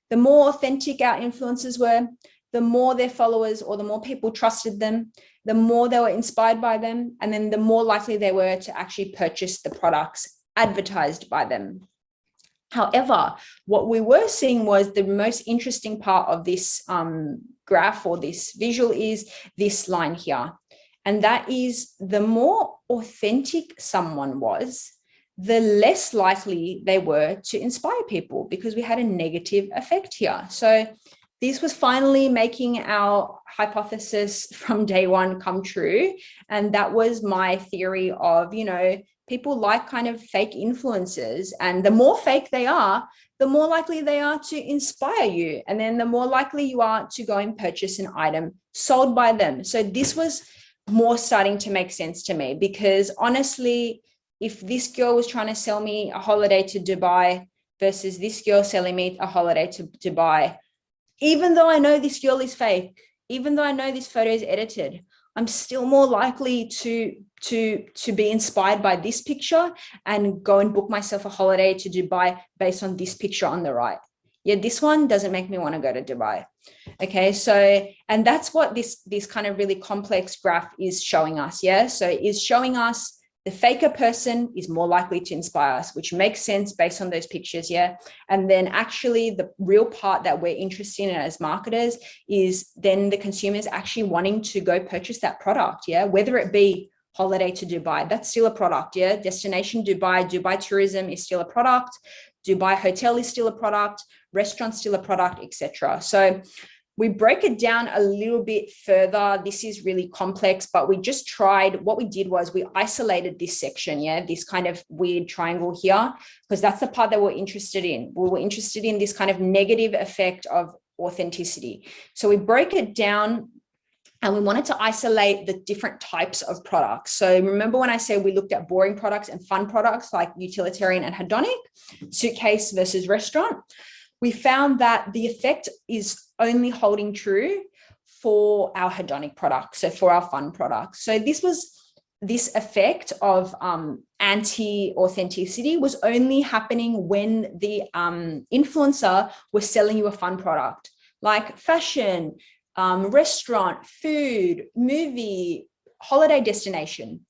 S5: the more authentic our influencers were, the more their followers or the more people trusted them, the more they were inspired by them, and then the more likely they were to actually purchase the products advertised by them. However, what we were seeing was the most interesting part of this graph or this visual is this line here. And that is, the more authentic someone was, the less likely they were to inspire people, because we had a negative effect here. So this was finally making our hypothesis from day one come true. And that was my theory of, you know, people like kind of fake influencers, and the more fake they are, the more likely they are to inspire you. And then the more likely you are to go and purchase an item sold by them. So this was more starting to make sense to me, because honestly, if this girl was trying to sell me a holiday to Dubai versus this girl selling me a holiday to Dubai, even though I know this girl is fake, even though I know this photo is edited, I'm still more likely to be inspired by this picture and go and book myself a holiday to Dubai based on this picture on the right. Yeah, this one doesn't make me want to go to Dubai. Okay, so, and that's what this kind of really complex graph is showing us. Yeah, so it's showing us the faker person is more likely to inspire us, which makes sense based on those pictures. Yeah. And then actually the real part that we're interested in as marketers is then the consumers actually wanting to go purchase that product. Yeah. Whether it be holiday to Dubai, that's still a product. Yeah. Destination Dubai, Dubai tourism is still a product. Dubai hotel is still a product. Restaurant still a product, etc. So we break it down a little bit further. This is really complex, but we just tried, what we did was we isolated this section, yeah, this kind of weird triangle here, because that's the part that we're interested in. We were interested in this kind of negative effect of authenticity. So we break it down and we wanted to isolate the different types of products. So remember when I said we looked at boring products and fun products like utilitarian and hedonic, suitcase versus restaurant, we found that the effect is only holding true for our hedonic products, so for our fun products. So this effect of anti-authenticity was only happening when the influencer was selling you a fun product, like fashion, restaurant, food, movie, holiday destination.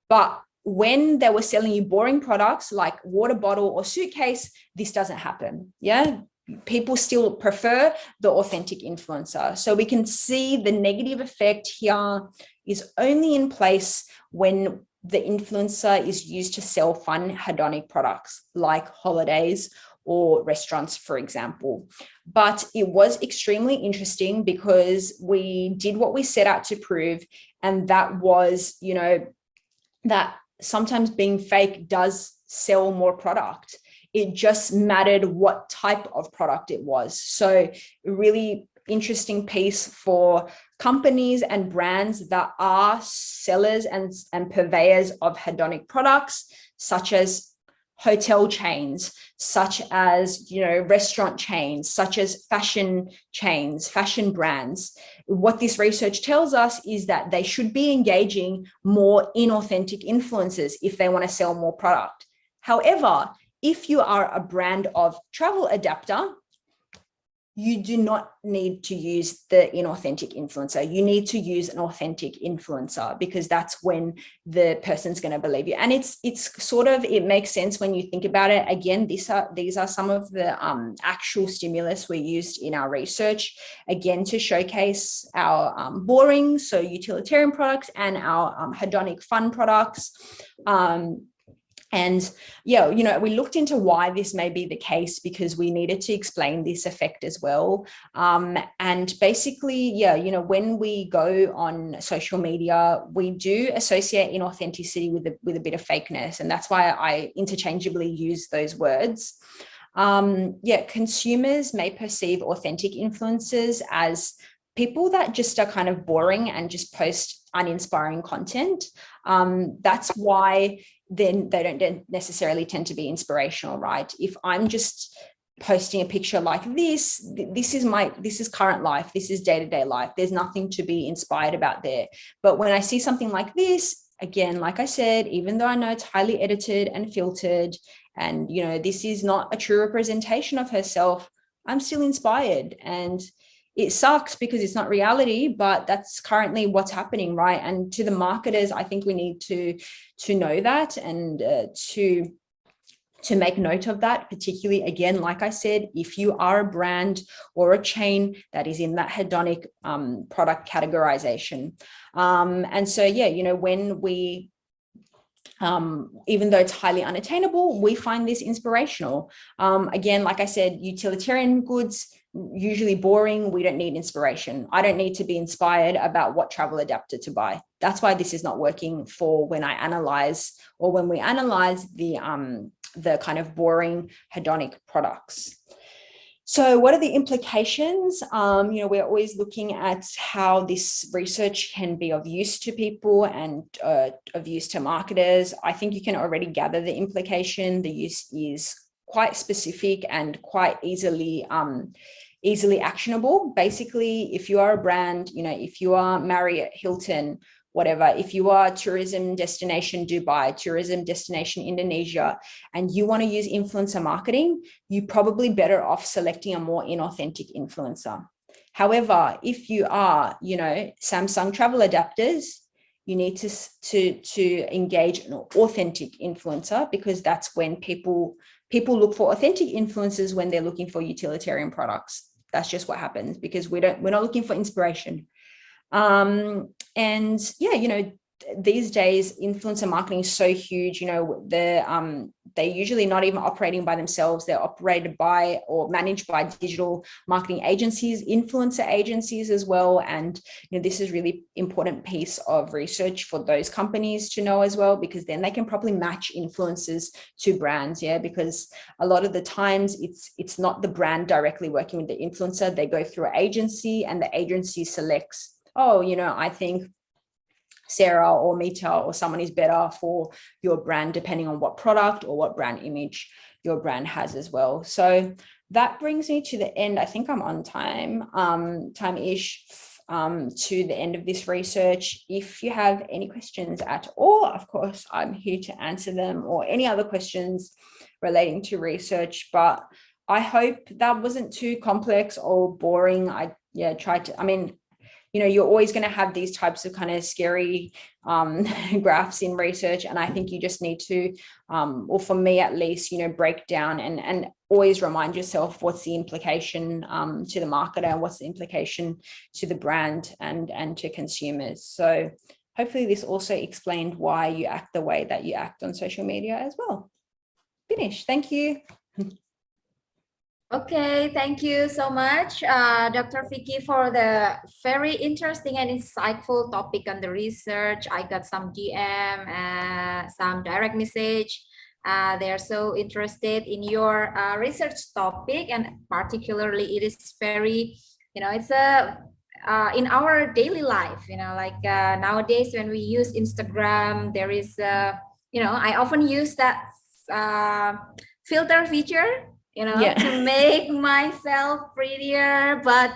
S5: But when they were selling you boring products like water bottle or suitcase, this doesn't happen. Yeah. People still prefer the authentic influencer. So we can see the negative effect here is only in place when the influencer is used to sell fun hedonic products like holidays or restaurants, for example. But it was extremely interesting because we did what we set out to prove, and that was, you know, that sometimes being fake does sell more product. It just mattered what type of product it was. So really interesting piece for companies and brands that are sellers and purveyors of hedonic products, such as hotel chains, such as, you know, restaurant chains, such as fashion chains, fashion brands. What this research tells us is that they should be engaging more inauthentic influencers if they want to sell more product. However, if you are a brand of travel adapter, you do not need to use the inauthentic influencer. You need to use an authentic influencer, because that's when the person's going to believe you. And it's sort of, it makes sense when you think about it. Again, these are some of the actual stimulus we used in our research, again, to showcase our boring, so utilitarian products, and our hedonic fun products. And yeah, you know, we looked into why this may be the case, because we needed to explain this effect as well. And basically, yeah, you know, when we go on social media, we do associate inauthenticity with a bit of fakeness. And that's why I interchangeably use those words. Yeah, consumers may perceive authentic influencers as people that just are kind of boring and just post uninspiring content. That's why then they don't necessarily tend to be inspirational, right? If I'm just posting a picture like this is current life, this is day-to-day life, there's nothing to be inspired about there. But when I see something like this, again, like I said, even though I know it's highly edited and filtered, and, you know, this is not a true representation of herself, I'm still inspired. And it sucks because it's not reality, but that's currently what's happening, right? And to the marketers, I think we need to know that, and to make note of that, particularly, again, like I said, if you are a brand or a chain that is in that hedonic product categorization. And so, yeah, you know, when we, even though it's highly unattainable, we find this inspirational. Again, like I said, utilitarian goods, usually boring. We don't need inspiration. I don't need to be inspired about what travel adapter to buy. That's why this is not working for when I analyze, or when we analyze the kind of boring hedonic products. So what are the implications? You know, we're always looking at how this research can be of use to people and of use to marketers. I think you can already gather the implication. The use is quite specific and quite easily actionable. Basically, if you are a brand, you know, if you are Marriott, Hilton, whatever, if you are tourism destination Dubai, tourism destination Indonesia, and you want to use influencer marketing, you're probably better off selecting a more inauthentic influencer. However, if you are, you know, Samsung travel adapters, you need to engage an authentic influencer, because that's when people look for authentic influencers when they're looking for utilitarian products. That's just what happens, because we're not looking for inspiration. And yeah, you know, these days influencer marketing is so huge. You know, they're usually not even operating by themselves. They're operated by or managed by digital marketing agencies, influencer agencies as well. And, you know, this is really important piece of research for those companies to know as well, because then they can properly match influencers to brands. Yeah, because a lot of the times it's not the brand directly working with the influencer. They go through an agency, and the agency selects, oh, you know, I think Sarah or Mita or someone is better for your brand, depending on what product or what brand image your brand has as well. So that brings me to the end. I think I'm on time-ish to the end of this research. If you have any questions at all, of course, I'm here to answer them, or any other questions relating to research. But I hope that wasn't too complex or boring. you know, you're always going to have these types of kind of scary graphs in research. And I think you just need to, or for me at least, you know, break down and always remind yourself what's the implication to the marketer, what's the implication to the brand and to consumers. So hopefully this also explained why you act the way that you act on social media as well. Finish. Thank you.
S2: Okay, thank you so much, Dr. Vicky, for the very interesting and insightful topic on the research. I got some DM, some direct message. They're so interested in your research topic, and particularly it is very, you know, it's a in our daily life, you know, like nowadays when we use Instagram, there is, you know, I often use that filter feature, you know, to make myself prettier, but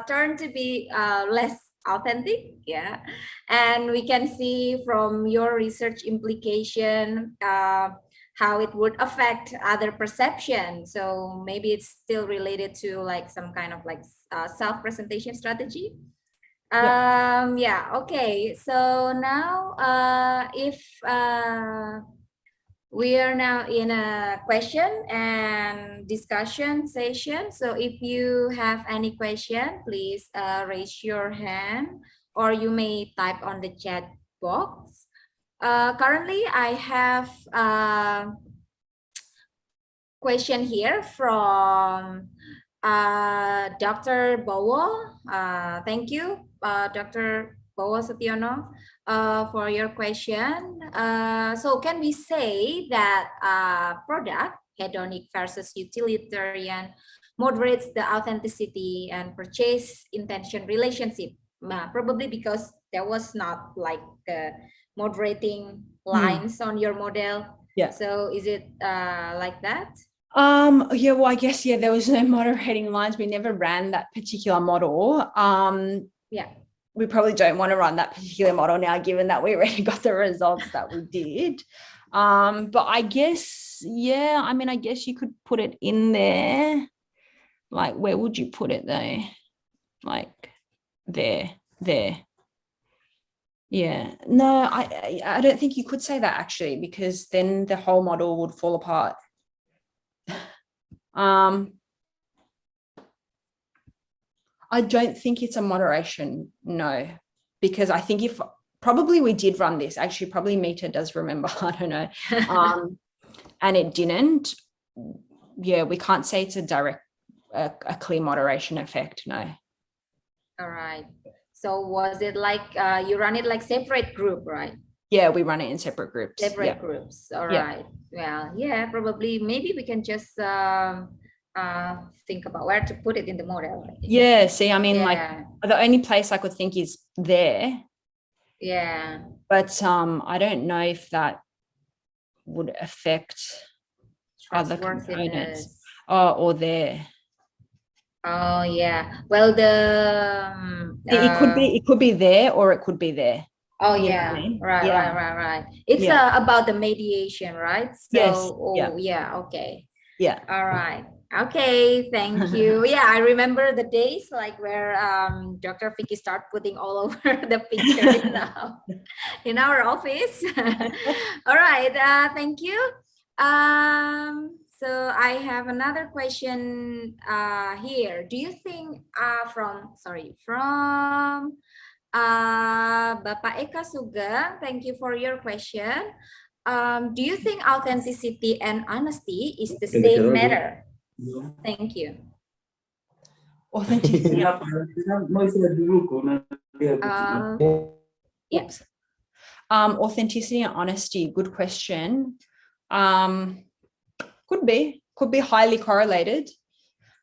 S2: turn to be less authentic. Yeah. And we can see from your research implication how it would affect other perception. So maybe it's still related to like some kind of like self-presentation strategy. Yeah. Okay. So now if we are now in a question and discussion session. So if you have any question, please raise your hand, or you may type on the chat box. Currently, I have a question here from Dr. Bowo. Thank you, Dr. Bowo Setiono, for your question. So can we say that product, hedonic versus utilitarian, moderates the authenticity and purchase intention relationship? Probably because there was not like the moderating lines on your model. Yeah. So is it like that?
S5: Yeah, well, I guess, yeah, there was no moderating lines. We never ran that particular model.
S2: Yeah.
S5: We probably don't want to run that particular model now, given that we already got the results that we did. But I guess, yeah, I mean, I guess you could put it in there. Like, where would you put it though? Like there. Yeah, no, I don't think you could say that actually, because then the whole model would fall apart. I don't think it's a moderation, no, because I think if probably we did run this, actually probably Mita does remember, I don't know, and it didn't. Yeah, we can't say it's a direct, a clear moderation effect, no.
S2: All right. So was it like you run it like separate group, right?
S5: Yeah, we run it in separate groups.
S2: Separate groups. All right. Well, yeah, probably maybe we can just think about where to put it in the model.
S5: Yeah, see, I mean, like the only place I could think is there.
S2: Yeah.
S5: But I don't know if that would affect other components. Or there.
S2: Oh yeah. Well,
S5: it could be there, or it could be there.
S2: Oh yeah, right. It's about the mediation, right? So,
S5: yes.
S2: Okay.
S5: Yeah.
S2: All right. Okay, thank you. Yeah, I remember the days like where Dr. Vicky started putting all over the picture in our office. All right, thank you. So I have another question here. Do you think from Bapak Eka Sugeng, thank you for your question. Do you think authenticity and honesty is the same matter? Thank you.
S5: Authenticity.
S2: Yes.
S5: Authenticity and honesty, good question. Could be highly correlated.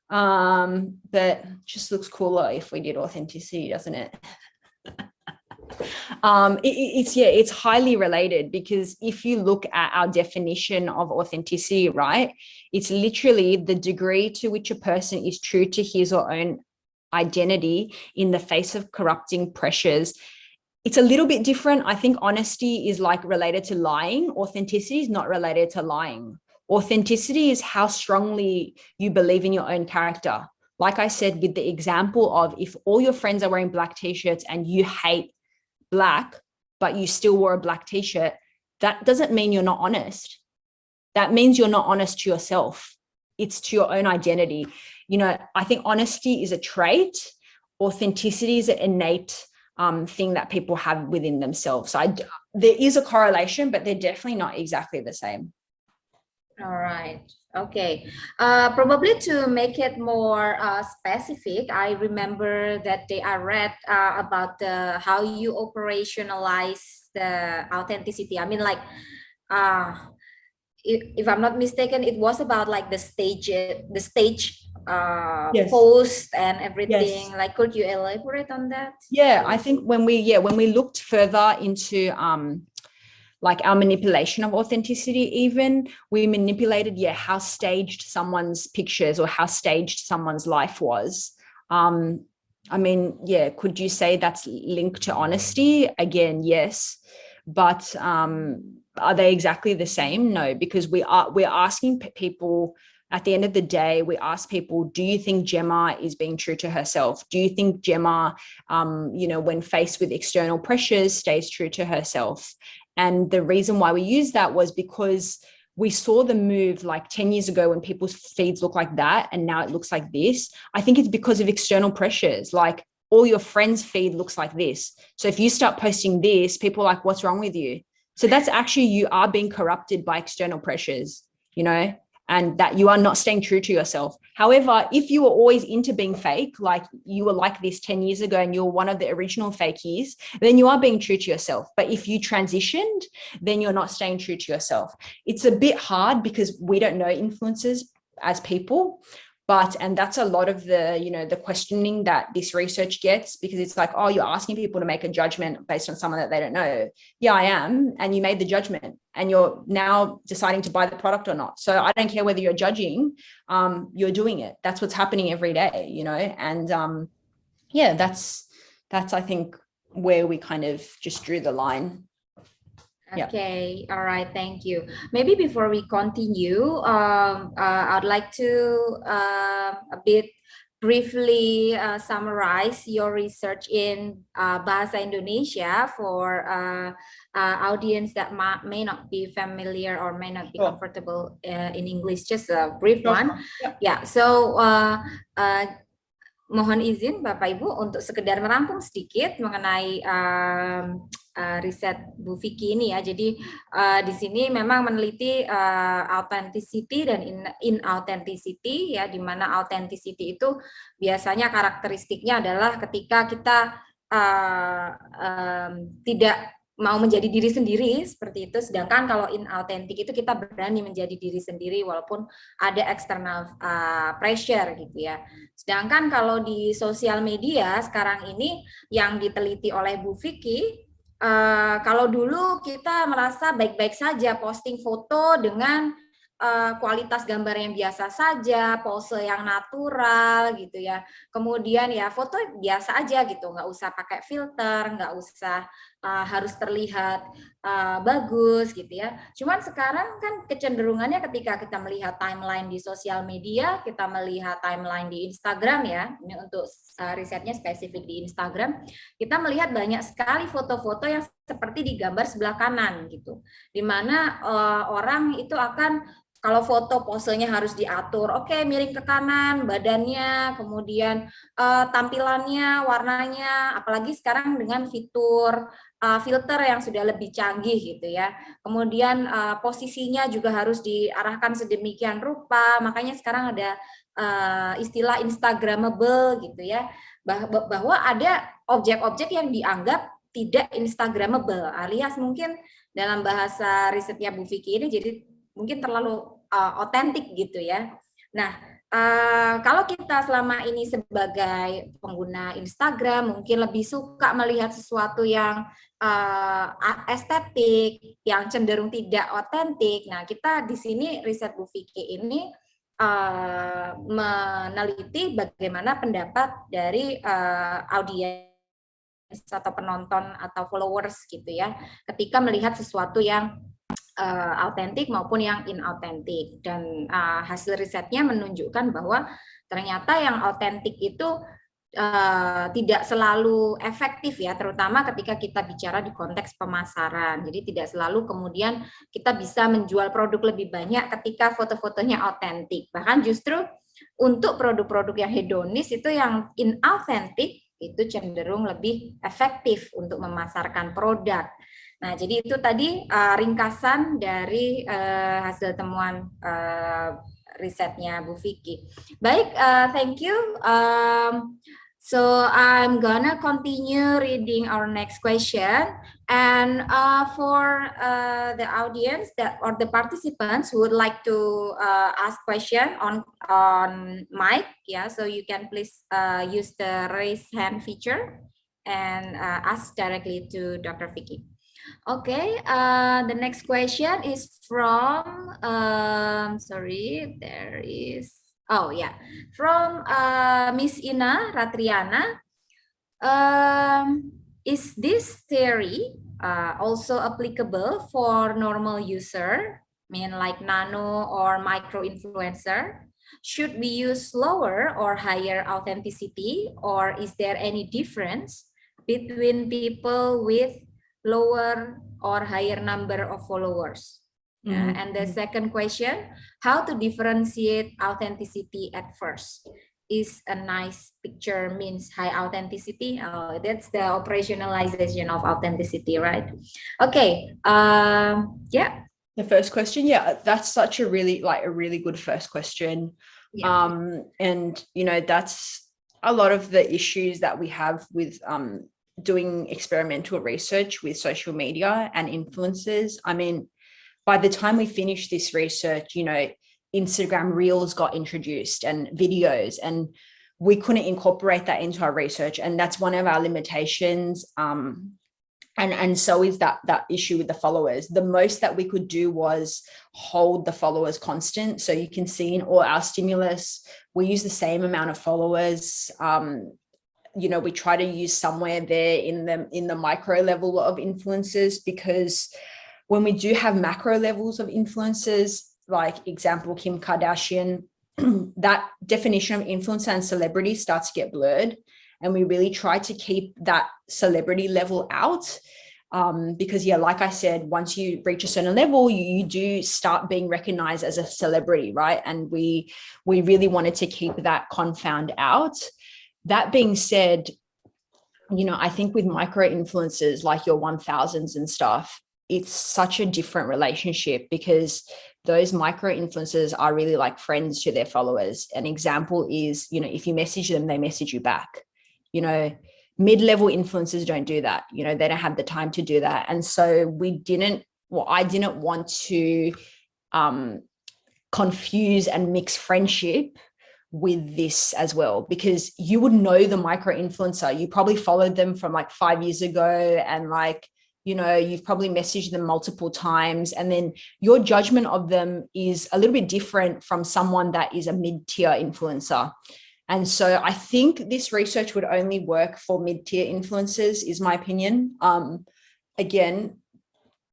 S5: But just looks cooler if we did authenticity, doesn't it? It's highly related, because if you look at our definition of authenticity, right, it's literally the degree to which a person is true to his or own identity in the face of corrupting pressures. It's a little bit different. I think honesty is like related to lying. Authenticity is not related to lying. Authenticity is how strongly you believe in your own character. like I said, with the example of if all your friends are wearing black t-shirts and you hate black, but you still wore a black t-shirt, that doesn't mean you're not honest. That means you're not honest to yourself. It's to your own identity. You know, I think honesty is a trait. Authenticity is an innate thing that people have within themselves. So there is a correlation, but they're definitely not exactly the same.
S2: All right. Okay. Probably to make it more specific, I remember that day I read about how you operationalize the authenticity. I mean, like, if I'm not mistaken, it was about like the stage
S5: Yes.
S2: post and everything.
S5: Yes.
S2: Like, could you elaborate on that?
S5: Yeah, I think when we looked further into like our manipulation of authenticity, even we manipulated how staged someone's pictures or how staged someone's life was. I mean, could you say that's linked to honesty? Again, yes, but are they exactly the same? No, because we're asking people. At the end of the day, we ask people, do you think Gemma is being true to herself? Do you think Gemma, when faced with external pressures, stays true to herself? And the reason why we used that was because we saw the move like 10 years ago when people's feeds look like that, and now it looks like this. I think it's because of external pressures. Like all your friends' feed looks like this. So if you start posting this, people are like, what's wrong with you? So that's actually, you are being corrupted by external pressures, and that you are not staying true to yourself. However, if you were always into being fake, like you were like this 10 years ago and you're one of the original fakies, then you are being true to yourself. But if you transitioned, then you're not staying true to yourself. It's a bit hard because we don't know influencers as people. And that's a lot of the questioning that this research gets, because it's like, oh, you're asking people to make a judgment based on someone that they don't know. Yeah, I am. And you made the judgment and you're now deciding to buy the product or not. So I don't care whether you're judging, you're doing it. That's what's happening every day, and that's I think where we kind of just drew the line.
S2: Okay, all right, thank you. Maybe before we continue, I'd like to a bit briefly summarize your research in Bahasa Indonesia for audience that may not be familiar or may not be comfortable in English. Just a brief one. Yeah, so mohon izin Bapak Ibu untuk sekedar merangkum sedikit mengenai riset Bu Vicky ini ya. Jadi di sini memang meneliti authenticity dan inauthenticity ya, di mana authenticity itu biasanya karakteristiknya adalah ketika kita tidak mau menjadi diri sendiri seperti itu, sedangkan kalau inauthentic itu kita berani menjadi diri sendiri walaupun ada external pressure gitu ya. Sedangkan kalau di sosial media sekarang ini yang diteliti oleh Bu Vicky, kalau dulu kita merasa baik-baik saja posting foto dengan kualitas gambar yang biasa saja, pose yang natural gitu ya. Kemudian ya foto biasa aja gitu, nggak usah pakai filter, nggak usah harus terlihat bagus gitu ya. Cuman sekarang kan kecenderungannya ketika kita melihat timeline di sosial media, kita melihat timeline di Instagram ya, ini untuk risetnya spesifik di Instagram, kita melihat banyak sekali foto-foto yang seperti di gambar sebelah kanan gitu, dimana orang itu akan, kalau foto posenya harus diatur, oke, miring ke kanan badannya, kemudian tampilannya, warnanya, apalagi sekarang dengan fitur filter yang sudah lebih canggih gitu ya. Kemudian posisinya juga harus diarahkan sedemikian rupa, makanya sekarang ada istilah Instagramable gitu ya, bahwa ada objek-objek yang dianggap tidak Instagramable, alias mungkin dalam bahasa risetnya Bu Vicky ini jadi mungkin terlalu otentik gitu ya. Nah, kalau kita selama ini sebagai pengguna Instagram mungkin lebih suka melihat sesuatu yang estetik, yang cenderung tidak otentik. Nah, kita di sini riset Bu Vicky ini meneliti bagaimana pendapat dari audiens atau penonton atau followers gitu ya, ketika melihat sesuatu yang autentik maupun yang inauthentic. Dan hasil risetnya menunjukkan bahwa ternyata yang autentik itu tidak selalu efektif ya, terutama ketika kita bicara di konteks pemasaran. Jadi tidak selalu kemudian kita bisa menjual produk lebih banyak ketika foto-fotonya autentik. Bahkan justru untuk produk-produk yang hedonis itu yang inauthentic itu cenderung lebih efektif untuk memasarkan produk. Nah, jadi itu tadi ringkasan dari hasil temuan risetnya Bu Vicky. Baik, thank you. So I'm gonna continue reading our next question. And for the audience or the participants who would like to ask question on mic, yeah, so you can please use the raise hand feature and ask directly to Dr. Vicky. Okay, the next question is from, from Miss Ina Ratriana. Is this theory also applicable for normal user, like nano or micro influencer? Should we use lower or higher authenticity, or is there any difference between people with lower or higher number of followers? And the second question, how to differentiate authenticity at first? Is a nice picture means high authenticity? Oh, that's the operationalization of authenticity, right? Okay, yeah.
S5: The first question, yeah, that's such a really good first question. Yeah. And that's a lot of the issues that we have with doing experimental research with social media and influencers. I mean, by the time we finished this research, Instagram Reels got introduced and videos, and we couldn't incorporate that into our research. And that's one of our limitations. And so is that issue with the followers. The most that we could do was hold the followers constant. So you can see in all our stimulus, we use the same amount of followers. We try to use somewhere there in the micro level of influencers, because when we do have macro levels of influencers, like example, Kim Kardashian, that definition of influencer and celebrity starts to get blurred. And we really try to keep that celebrity level out. Because like I said, once you reach a certain level, you do start being recognized as a celebrity, right? And we really wanted to keep that confound out. That being said, I think with micro influencers like your 1000s and stuff, it's such a different relationship, because those micro influencers are really like friends to their followers. An example is, if you message them, they message you back. Mid-level influencers don't do that. They don't have the time to do that. And so I didn't want to confuse and mix friendship with this as well, because you would know the micro influencer. You probably followed them from like 5 years ago, and you've probably messaged them multiple times, and then your judgment of them is a little bit different from someone that is a mid-tier influencer. And so I think this research would only work for mid-tier influencers, is my opinion. Again,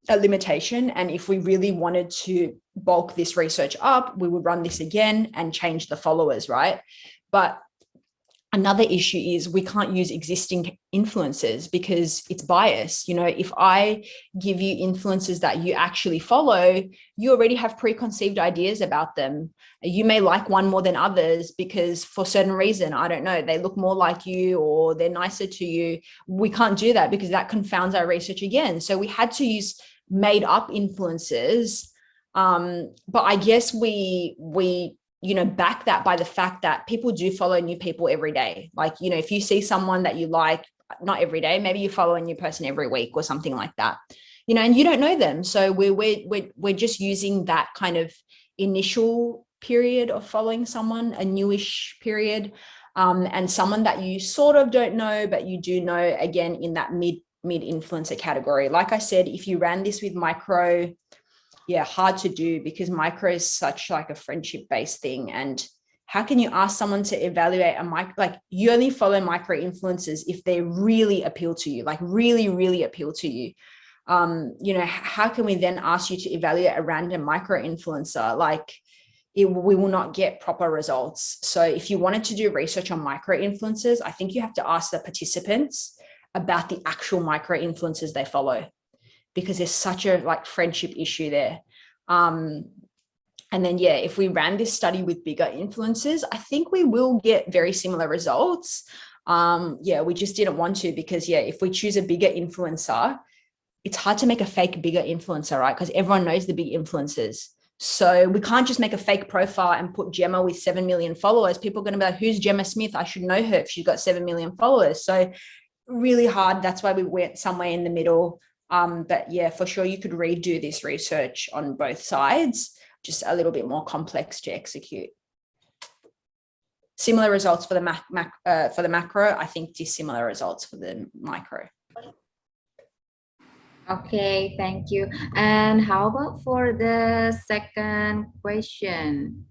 S5: a limitation. And if we really wanted to bulk this research up, we would run this again and change the followers, right? But another issue is we can't use existing influencers because it's bias. If I give you influencers that you actually follow, you already have preconceived ideas about them. You may like one more than others because for certain reason, I don't know, they look more like you or they're nicer to you. We can't do that because that confounds our research again. So we had to use made up influencers. But I guess we back that by the fact that people do follow new people every day. Like, if you see someone that you like, not every day, maybe you follow a new person every week or something like that, and you don't know them. So we're just using that kind of initial period of following someone, a newish period, and someone that you sort of don't know, but you do know, again, in that mid influencer category. Like I said, if you ran this with micro, hard to do because micro is such like a friendship based thing. And how can you ask someone to evaluate a micro? Like, you only follow micro influencers if they really appeal to you, like really, really appeal to you. how can we then ask you to evaluate a random micro influencer? Like, we will not get proper results. So if you wanted to do research on micro influencers, I think you have to ask the participants about the actual micro influencers they follow, because there's such a friendship issue there. And then, if we ran this study with bigger influencers, I think we will get very similar results. We just didn't want to, because if we choose a bigger influencer, it's hard to make a fake bigger influencer, right? Because everyone knows the big influencers. So we can't just make a fake profile and put Gemma with 7 million followers. People are going to be like, who's Gemma Smith? I should know her if she's got 7 million followers. So really hard. That's why we went somewhere in the middle. But for sure, you could redo this research on both sides, just a little bit more complex to execute. Similar results for the macro, I think dissimilar results for the micro.
S2: Okay, thank you. And how about for the second question?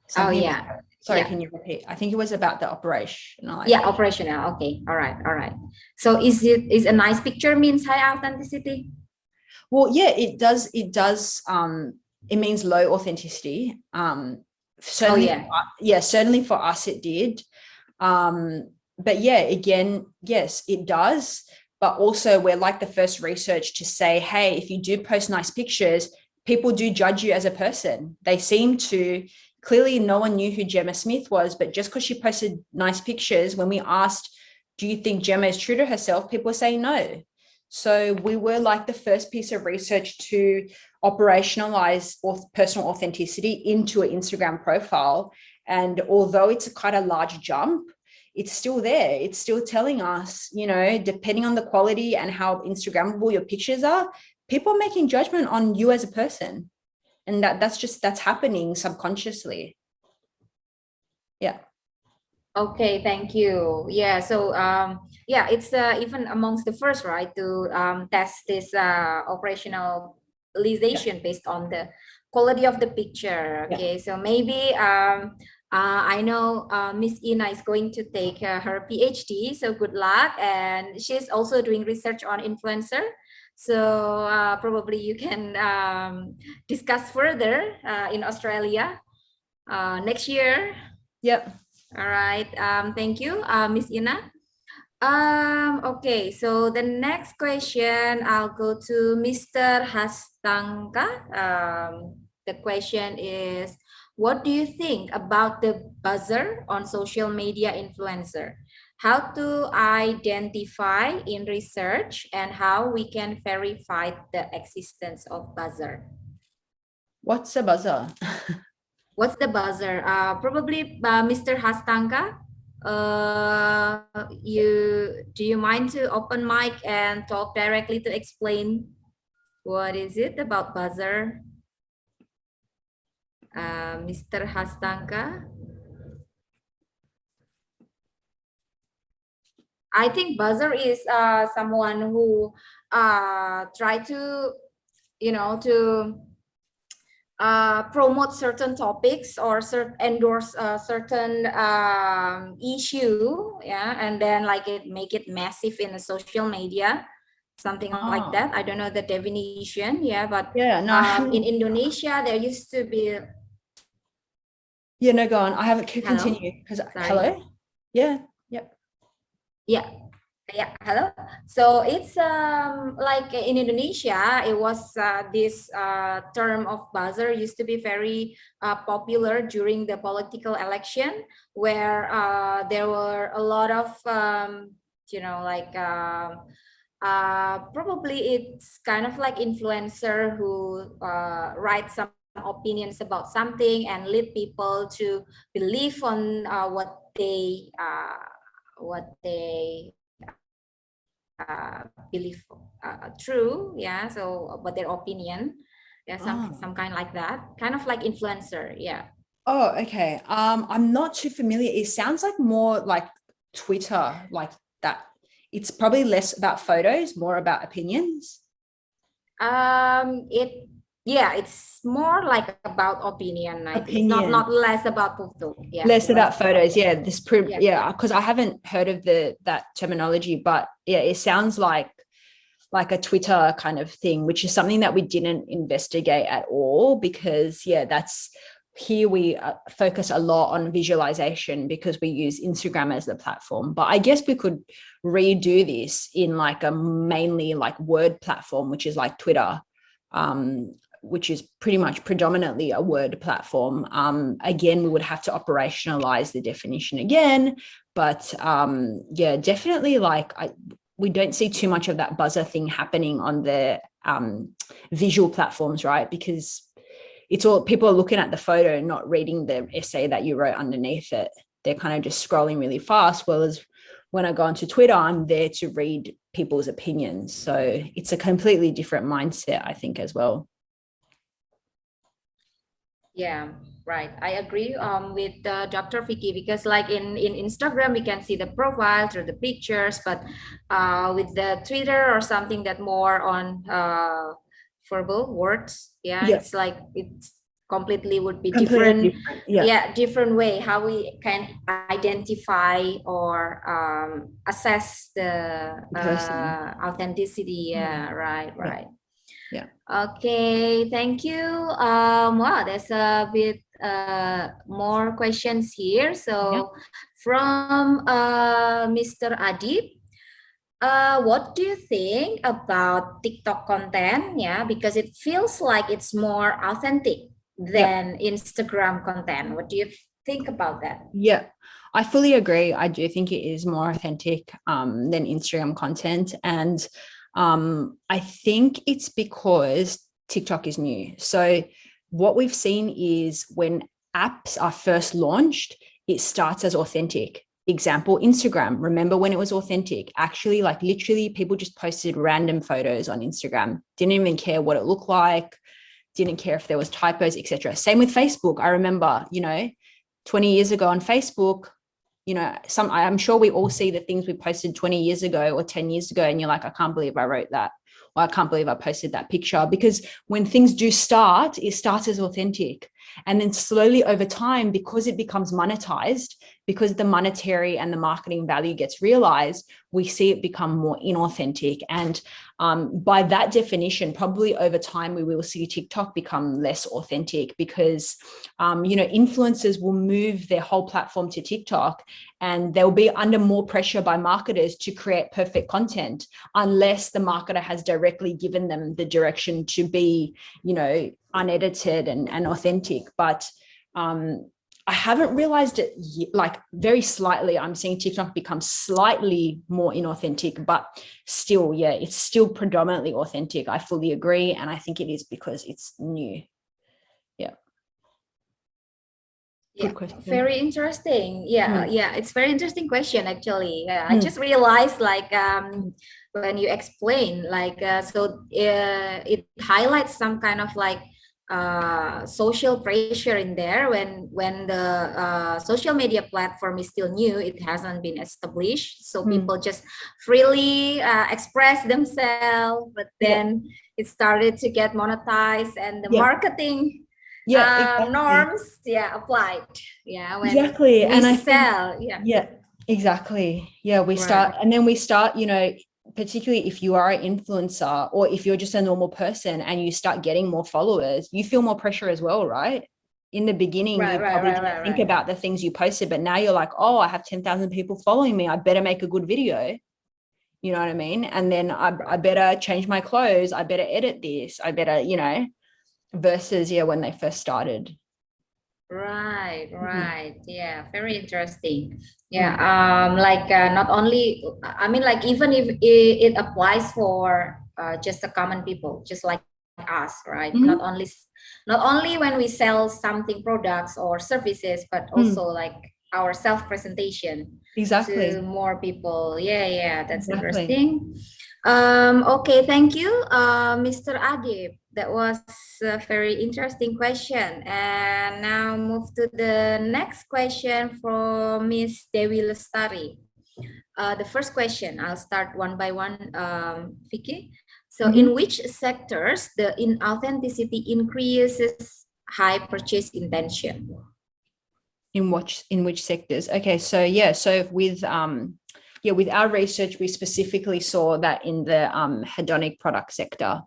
S5: Sorry,
S2: Yeah.
S5: Can you repeat? I think it was about the operational.
S2: Operational. Okay. All right. So is a nice picture means high authenticity?
S5: Well, it does. It means low authenticity. Certainly for us it did. But again, yes, it does. But also we're like the first research to say, hey, if you do post nice pictures, people do judge you as a person. They seem to, clearly no one knew who Gemma Smith was, but just because she posted nice pictures, when we asked, do you think Gemma is true to herself? People were saying no. So we were like the first piece of research to operationalize personal authenticity into an Instagram profile. And although it's quite a large jump, it's still there. It's still telling us, depending on the quality and how Instagrammable your pictures are, people are making judgment on you as a person. And that's happening subconsciously. Yeah.
S2: Okay, thank you. So it's even amongst the first, right, to test this operationalization based on the quality of the picture. Okay, so maybe I know Miss Ina is going to take her PhD, so good luck. And she's also doing research on influencer. So probably you can discuss further in Australia next year.
S5: Yep.
S2: All right. Thank you, Miss Ina. Okay, so the next question, I'll go to Mr. Hastangka. The question is, what do you think about the buzzer on social media influencer? How to identify in research and how we can verify the existence of buzzer?
S5: What's a buzzer?
S2: What's the buzzer? Probably Mr. Hastangka. Do you mind to open mic and talk directly to explain what is it about buzzer? Mr. Hastangka. I think buzzer is someone who try to, promote certain topics or endorse a certain issue, and then make it massive in the social media, something like that. I don't know the definition, but in Indonesia there used to be.
S5: No, go on. I haven't continued because hello.
S2: Hello. So it's like in Indonesia, it was this term of buzzer used to be very popular during the political election, where there were a lot of probably it's kind of like influencer who write some opinions about something and lead people to believe on what they believe true, so about their opinion, some kind like that, kind of like influencer.
S5: Okay. I'm not too familiar. It sounds like more like Twitter, like that. It's probably less about photos, more about opinions.
S2: It's more like about opinion. It's not less about photo.
S5: Less about photos. Because I haven't heard of that terminology, but it sounds like like a Twitter kind of thing, which is something that we didn't investigate at all, because that's here we focus a lot on visualization because we use Instagram as the platform. But I guess we could redo this in like a mainly like word platform, which is like Twitter, which is pretty much predominantly a word platform. Again, we would have to operationalize the definition again, but definitely like we don't see too much of that buzzer thing happening on the visual platforms, right? Because it's all people are looking at the photo, not reading the essay that you wrote underneath it. They're kind of just scrolling really fast. Whereas when I go onto Twitter, I'm there to read people's opinions. So it's a completely different mindset, I think, as well.
S2: Yeah, right. I agree with Dr. Vicky, because like in Instagram, we can see the profile through the pictures, but with the Twitter or something that more on verbal words, it's like it's completely would be different. Different way how we can identify or assess the authenticity. Right. Okay, thank you. Wow, there's a bit more questions here. So from Mr. Adib, what do you think about TikTok content? Because it feels like it's more authentic than Instagram content. What do you think about that?
S5: I fully agree. I do think it is more authentic than Instagram content. And I think it's because TikTok is new. So what we've seen is when apps are first launched, it starts as authentic. Example, Instagram. Remember when it was authentic? Actually, like literally people just posted random photos on Instagram. Didn't even care what it looked like. Didn't care if there was typos, etc. Same with Facebook. I remember, 20 years ago on Facebook, I'm sure we all see the things we posted 20 years ago or 10 years ago, and you're like, I can't believe I wrote that. Or I can't believe I posted that picture. Because when things do start, it starts as authentic. And then slowly over time, because it becomes monetized, because the monetary and the marketing value gets realized, we see it become more inauthentic. And by that definition, probably over time, we will see TikTok become less authentic because, influencers will move their whole platform to TikTok, and they'll be under more pressure by marketers to create perfect content unless the marketer has directly given them the direction to be, unedited and authentic. But I haven't realized it like very slightly. I'm seeing TikTok become slightly more inauthentic, but still, it's still predominantly authentic. I fully agree. And I think it is because it's new. Good question.
S2: Very interesting. It's very interesting question actually. I just realized like when you explain like it highlights some kind of like social pressure in there when the social media platform is still new, it hasn't been established, so people just freely express themselves, but then it started to get monetized and the marketing norms applied when
S5: exactly. And I
S2: sell
S5: exactly we start, and then we start, particularly if you are an influencer or if you're just a normal person and you start getting more followers, you feel more pressure as well, right? In the beginning, you probably didn't think about the things you posted, but now you're like, oh, I have 10,000 people following me, I better make a good video. You know what I mean? And then I better change my clothes, I better edit this, I better, versus when they first started.
S2: Right. Very interesting. Not only, I mean, like even if it applies for just the common people, just like us, right? Not only when we sell something, products or services, but also like our self-presentation to more people. That's interesting. Okay, thank you, Mr. Adib. That was a very interesting question. And now move to the next question from Miss Dewi Lestari. The first question, I'll start one by one, Vicky. So in which sectors the inauthenticity increases high purchase intention?
S5: In which sectors? Okay, so so with yeah, with our research, we specifically saw that in the hedonic product sector,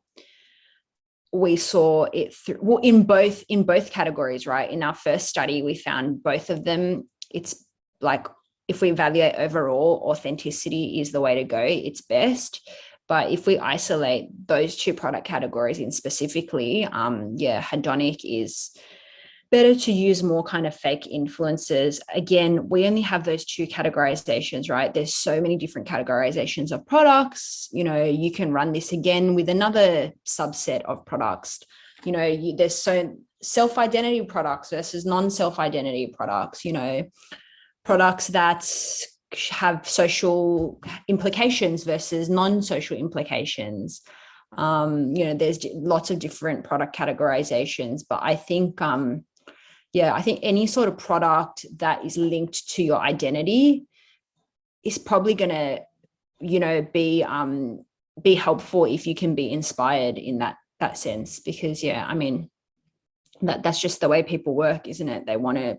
S5: we saw it well, in both categories, right? In our first study, we found both of them. It's like, if we evaluate overall, authenticity is the way to go. It's best. But if we isolate those two product categories in specifically, yeah, hedonic is better to use more kind of fake influencers. Again, we only have those two categorizations, right? There's so many different categorizations of products. You know, you can run this again with another subset of products. You know, there's so self-identity products versus non-self-identity products, you know, products that have social implications versus non-social implications. You know, there's lots of different product categorizations, but I think, yeah, I think any sort of product that is linked to your identity is probably going to, you know, be helpful if you can be inspired in that sense, because, yeah, I mean, that's just the way people work, isn't it? They want to,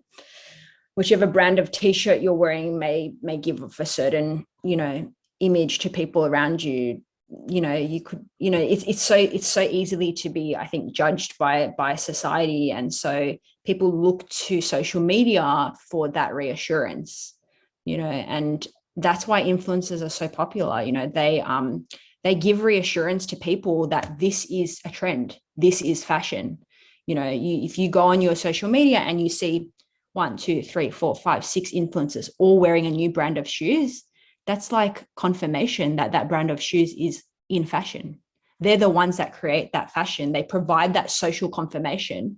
S5: whichever brand of t-shirt you're wearing may give off a certain, you know, image to people around you. You know, you could, you know, it's so easily to be, I think, judged by society, and so people look to social media for that reassurance, you know, and that's why influencers are so popular. You know, they give reassurance to people that this is a trend, this is fashion. You know, if you go on your social media and you see 1, 2, 3, 4, 5, 6 influencers all wearing a new brand of shoes, that's like confirmation that that brand of shoes is in fashion. They're the ones that create that fashion. They provide that social confirmation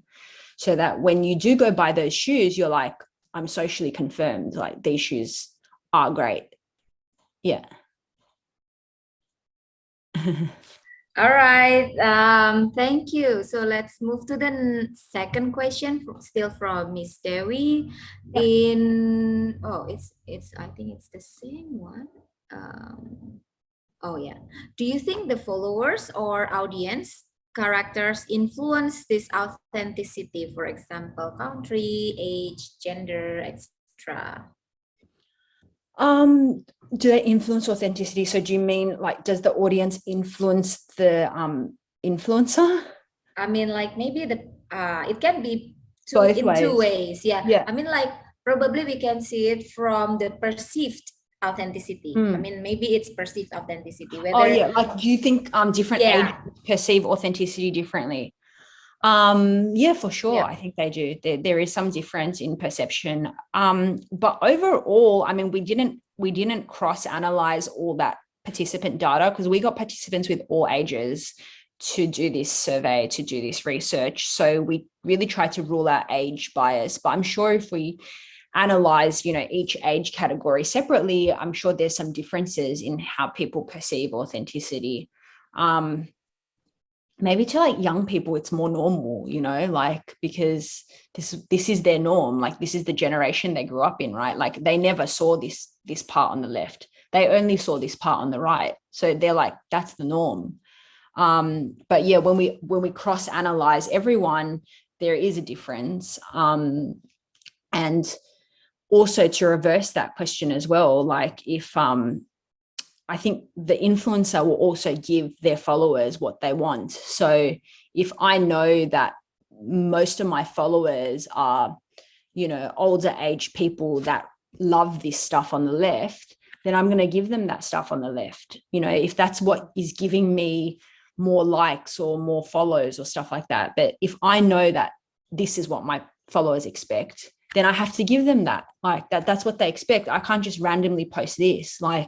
S5: so that when you do go buy those shoes, you're like, I'm socially confirmed, like these shoes are great. Yeah.
S2: All right, thank you. So let's move to the second question, still from Miss Dewi. I think it's the same one. Oh yeah. Do you think the followers or audience characters influence this authenticity? For example, country, age, gender, etc.
S5: Do they influence authenticity? So do you mean, like, does the audience influence the influencer?
S2: I mean, like, maybe it can be two ways.
S5: Yeah.
S2: I mean, like, probably we can see it from the perceived authenticity. I mean, maybe it's perceived authenticity. Whether,
S5: like, do you think different ages perceive authenticity differently? Yeah, for sure. Yeah. I think they do. There is some difference in perception. But overall, I mean, we didn't cross-analyze all that participant data, because we got participants with all ages to do this survey, to do this research. So we really tried to rule out age bias. But I'm sure if we analyze, you know, each age category separately, I'm sure there's some differences in how people perceive authenticity. Maybe to like young people, it's more normal, you know, like, because this is their norm. Like, this is the generation they grew up in, right? Like, they never saw this part on the left. They only saw this part on the right. So they're like, that's the norm. But yeah, when we cross-analyze everyone, there is a difference. And also to reverse that question as well, like, if I think the influencer will also give their followers what they want. So if I know that most of my followers are, you know, older age people that love this stuff on the left, then I'm going to give them that stuff on the left. You know, if that's what is giving me more likes or more follows or stuff like that. But if I know that this is what my followers expect, then I have to give them that. Like, that's what they expect. I can't just randomly post this. Like,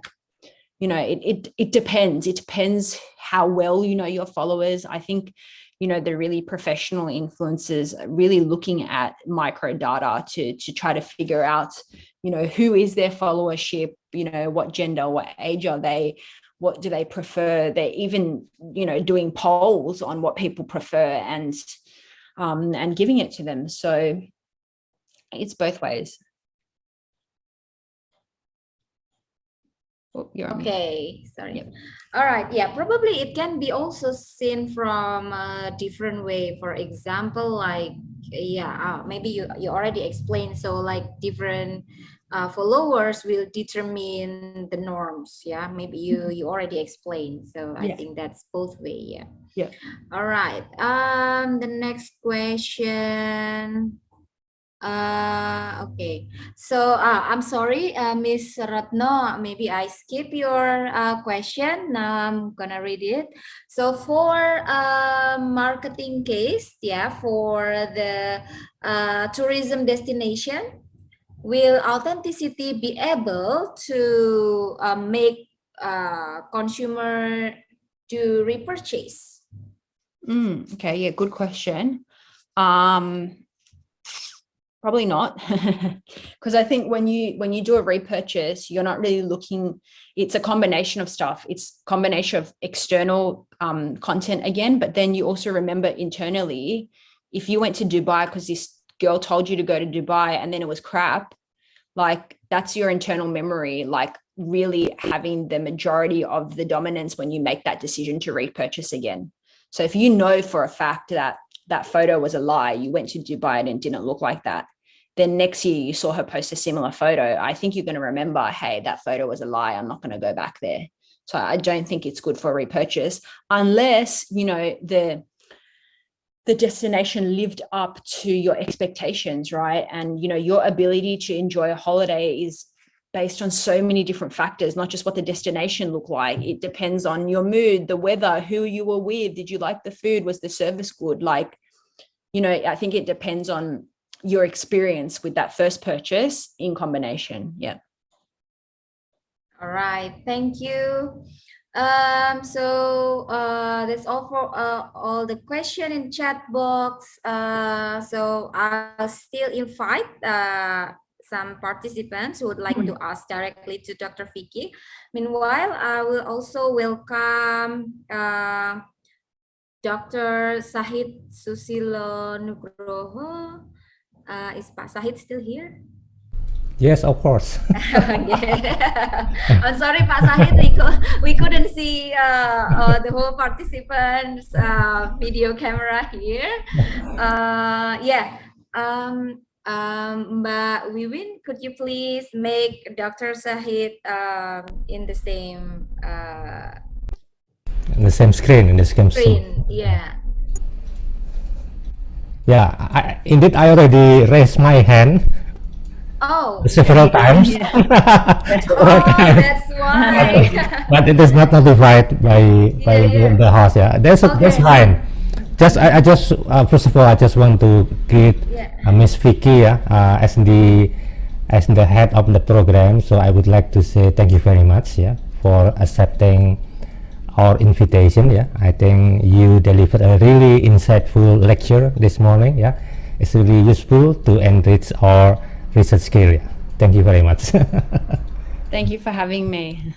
S5: you know, it depends. It depends how well you know your followers. I think, you know, the really professional influencers are really looking at micro data to try to figure out, you know, who is their followership, you know, what gender, what age are they, what do they prefer. They're even, you know, doing polls on what people prefer and giving it to them. So it's both ways. Oh,
S2: okay, sorry.
S5: Yep.
S2: All right, yeah, probably it can be also seen from a different way. For example, like, yeah, maybe you already explained. So like different followers will determine the norms. Yeah, maybe you already explained. So I think that's both way. Yeah.
S5: Yeah.
S2: All right. The next question. Okay. So I'm sorry, Miss Ratno. Maybe I skip your question. Now I'm gonna read it. So for marketing case, yeah, for the tourism destination, will authenticity be able to make consumer to repurchase?
S5: Okay, yeah, good question. Probably not, because I think when you do a repurchase, you're not really looking. It's a combination of stuff. It's a combination of external content again, but then you also remember internally, if you went to Dubai because this girl told you to go to Dubai and then it was crap, like that's your internal memory, like really having the majority of the dominance when you make that decision to repurchase again. So if you know for a fact that that photo was a lie, you went to Dubai and it didn't look like that, then next year you saw her post a similar photo, I think you're going to remember, hey, that photo was a lie, I'm not going to go back there. So I don't think it's good for repurchase unless, you know, the destination lived up to your expectations, right? And, you know, your ability to enjoy a holiday is based on so many different factors, not just what the destination looked like. It depends on your mood, the weather, who you were with. Did you like the food? Was the service good? Like, you know, I think it depends on your experience with that first purchase in combination. Yeah.
S2: All right. Thank you. So that's all for all the question in chat box. So I'll still invite some participants who would like to ask directly to Dr. Vicky. Meanwhile, I will also welcome Dr. Sahid Susilo Nugroho. Is Pak Sahid still here?
S6: Yes, of course.
S2: I'm sorry, Pak Sahid, we couldn't see the whole participants' video camera here. Mbak Wiwin, could you please make Dr. Sahid in the same
S6: screen, in the same screen.
S2: Yeah.
S6: Yeah, indeed, I already raised my hand.
S2: Oh,
S6: several times.
S2: That's why.
S6: But it is not notified by the host. Yeah, that's fine. I just first of all, I just want to greet Miss Vicky as the head of the program. So I would like to say thank you very much for accepting our invitation. I think you delivered a really insightful lecture this morning. It's really useful to enrich our research skill. Thank you very much.
S5: Thank you for having me.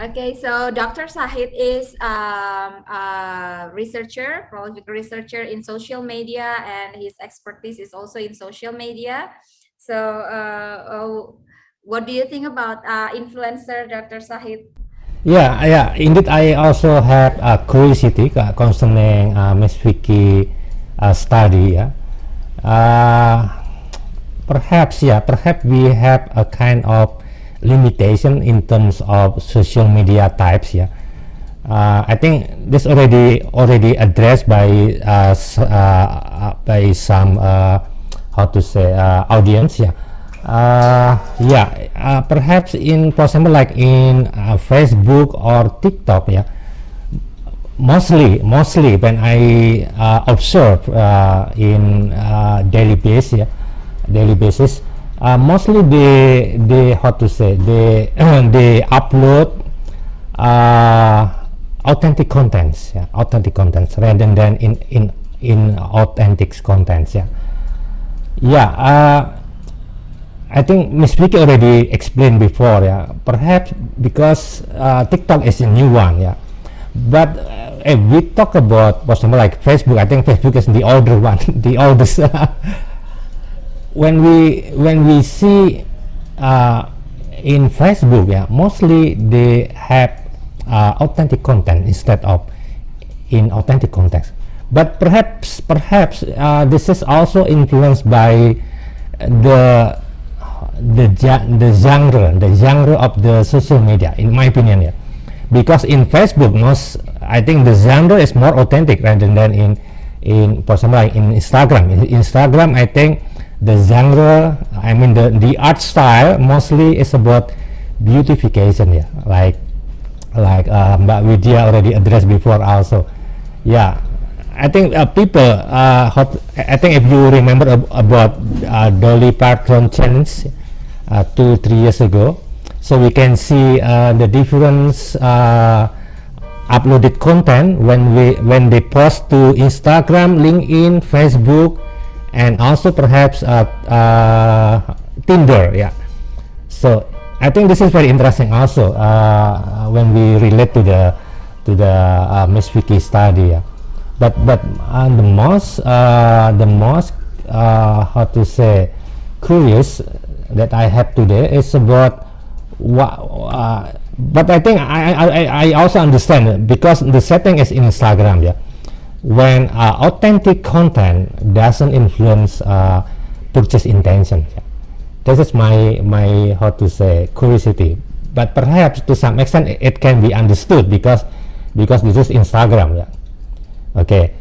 S2: Okay, so Dr. Sahid is a researcher, prolific researcher in social media, and his expertise is also in social media. So what do you think about influencer, Dr. Sahid?
S6: Yeah, indeed, I also have a curiosity concerning Ms. Vicky study. Perhaps we have a kind of limitation in terms of social media types. I think this already addressed by some audience. Perhaps for example, like in Facebook or TikTok. Mostly when I observe in daily basis, mostly they they upload authentic contents, rather than in authentic contents. I think Ms. Vicky already explained before. Perhaps because TikTok is a new one. But if we talk about, for example, like Facebook, I think Facebook is the older one, the oldest. When we see in Facebook, mostly they have authentic content instead of inauthentic context. But perhaps this is also influenced by the genre of the social media, in my opinion. Yeah, because in Facebook, I think the genre is more authentic rather than for example, like in Instagram. In Instagram, I think the genre, I mean the art style mostly is about beautification. Yeah, like Mbak Widya already addressed before also. Yeah, I think people, I think if you remember about Dolly Parton challenge 2-3 years ago, so we can see the difference uploaded content when they post to Instagram, LinkedIn, Facebook, and also perhaps Tinder. Yeah, so I think this is very interesting also when we relate to the Miss Vicky study. Yeah. But the most how to say curious that I have today is about what. But I think I also understand it because the setting is in Instagram. Yeah, when authentic content doesn't influence purchase intention. Yeah. This is my how to say curiosity. But perhaps to some extent it can be understood because this is Instagram. Yeah. Okay,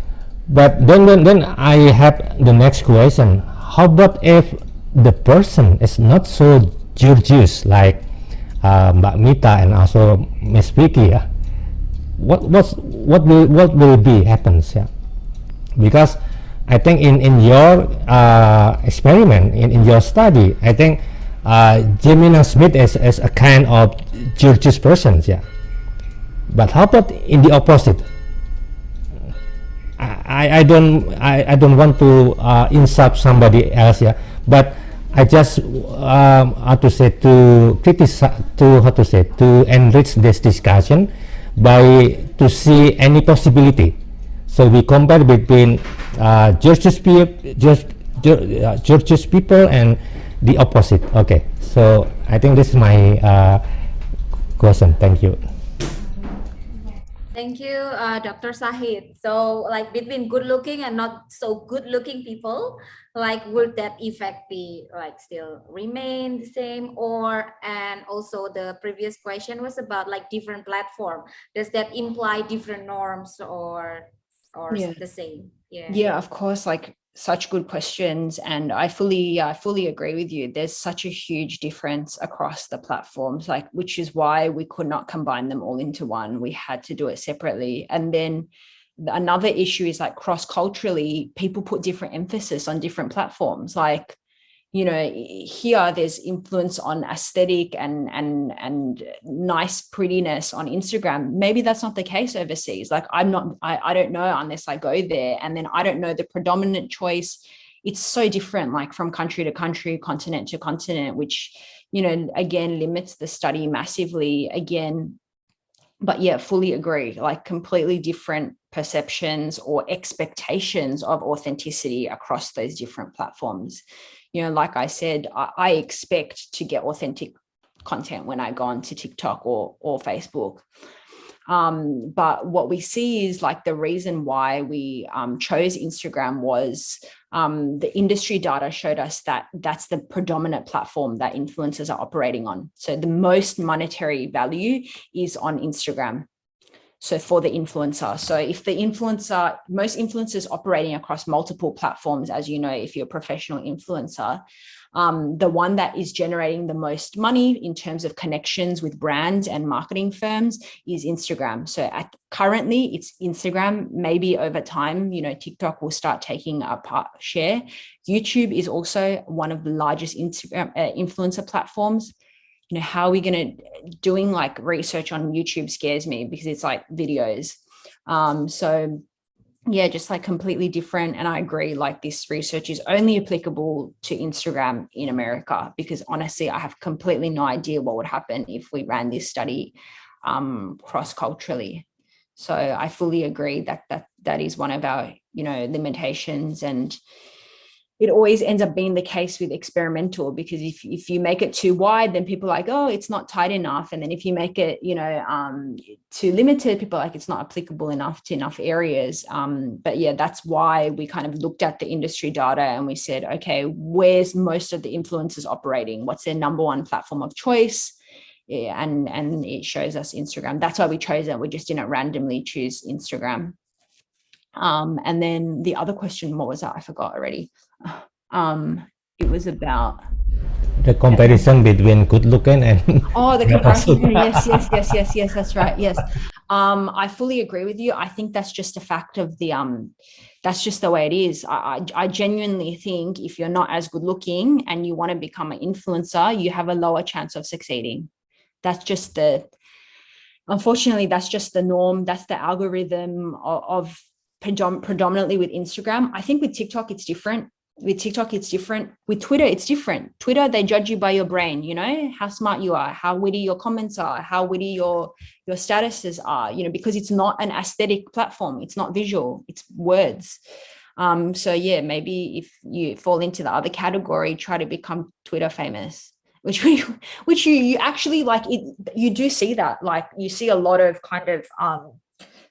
S6: but then I have the next question. How about if the person is not so gorgeous like Mbak Mita and also Miss Vicky? Yeah? What will be happens? Yeah, because I think in your experiment, in your study, I think Jemina Smith is a kind of gorgeous person. Yeah, but how about in the opposite? I don't want to insult somebody else, yeah, but I just how to say to criticize, to enrich this discussion by to see any possibility. So we compare between George's people and the opposite. Okay, so I think this is my question. Thank you.
S2: Thank you, Dr. Sahid. So, like between good-looking and not so good-looking people, like would that effect be like still remain the same, or and also the previous question was about like different platform. Does that imply different norms or
S5: Yeah.
S2: the same?
S5: Yeah, of course, like such good questions. And I fully agree with you. There's such a huge difference across the platforms, like, which is why we could not combine them all into one. We had to do it separately. And then another issue is like cross-culturally, people put different emphasis on different platforms. Like, you know, here there's influence on aesthetic and nice prettiness on Instagram. Maybe that's not the case overseas. Like I don't know unless I go there, and then I don't know the predominant choice. It's so different, like from country to country, continent to continent, which, you know, again, limits the study massively again. But yeah, fully agree, like completely different perceptions or expectations of authenticity across those different platforms. You know, like I said, I expect to get authentic content when I go onto TikTok or Facebook. But what we see is like the reason why we chose Instagram was the industry data showed us that that's the predominant platform that influencers are operating on. So the most monetary value is on Instagram. So for the influencer, so if the influencer, most influencers operating across multiple platforms, as you know, if you're a professional influencer, the one that is generating the most money in terms of connections with brands and marketing firms is Instagram. So currently it's Instagram. Maybe over time, you know, TikTok will start taking a share. YouTube is also one of the largest Instagram influencer platforms. You know, how are we going to doing like research on YouTube scares me because it's like videos. So yeah, just like completely different. And I agree, like this research is only applicable to Instagram in America, because honestly, I have completely no idea what would happen if we ran this study cross-culturally. So I fully agree that is one of our, you know, limitations. And it always ends up being the case with experimental, because if you make it too wide, then people are like, oh, it's not tight enough. And then if you make it, too limited, people are like, it's not applicable enough to enough areas. But yeah, that's why we kind of looked at the industry data and we said, okay, where's most of the influencers operating? What's their number one platform of choice? Yeah, and it shows us Instagram. That's why we chose it. We just didn't randomly choose Instagram. And then the other question, what was that? I forgot already. It was about
S6: the comparison between good looking and
S5: the comparison. Yes, that's right. Yes. I fully agree with you. I think that's just a fact of the that's just the way it is. I genuinely think if you're not as good looking and you want to become an influencer, you have a lower chance of succeeding. That's just unfortunately, that's just the norm. That's the algorithm of predominantly with Instagram. I think with TikTok, it's different. With TikTok, it's different. With Twitter, it's different. Twitter, they judge you by your brain, how smart you are, how witty your comments are, how witty your statuses are, because it's not an aesthetic platform. It's not visual, it's words. So yeah, maybe if you fall into the other category, try to become Twitter famous, which you actually like it. You do see that, like you see a lot of kind of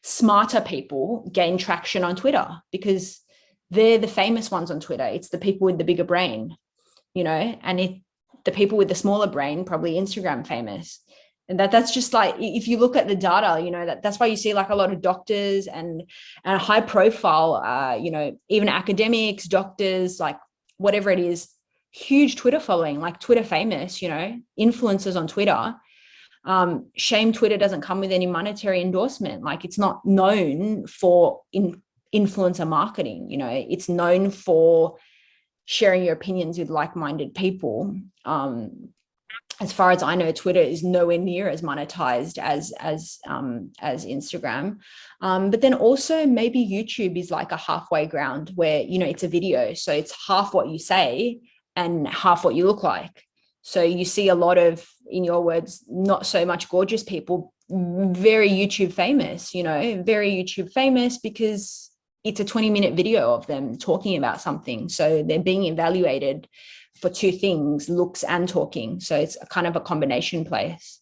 S5: smarter people gain traction on Twitter because they're the famous ones on Twitter. It's the people with the bigger brain, and the people with the smaller brain, probably Instagram famous. And that's just like, if you look at the data, that's why you see like a lot of doctors and high profile, even academics, doctors, like whatever it is, huge Twitter following, like Twitter famous, influencers on Twitter. Shame Twitter doesn't come with any monetary endorsement. Like it's not known for influencer marketing, it's known for sharing your opinions with like-minded people. As far as I know, Twitter is nowhere near as monetized as Instagram. But then also maybe YouTube is like a halfway ground where, it's a video. So it's half what you say and half what you look like. So you see a lot of, in your words, not so much gorgeous people, very YouTube famous, very YouTube famous because it's a 20-minute video of them talking about something. So they're being evaluated for two things, looks and talking. So it's a kind of a combination place.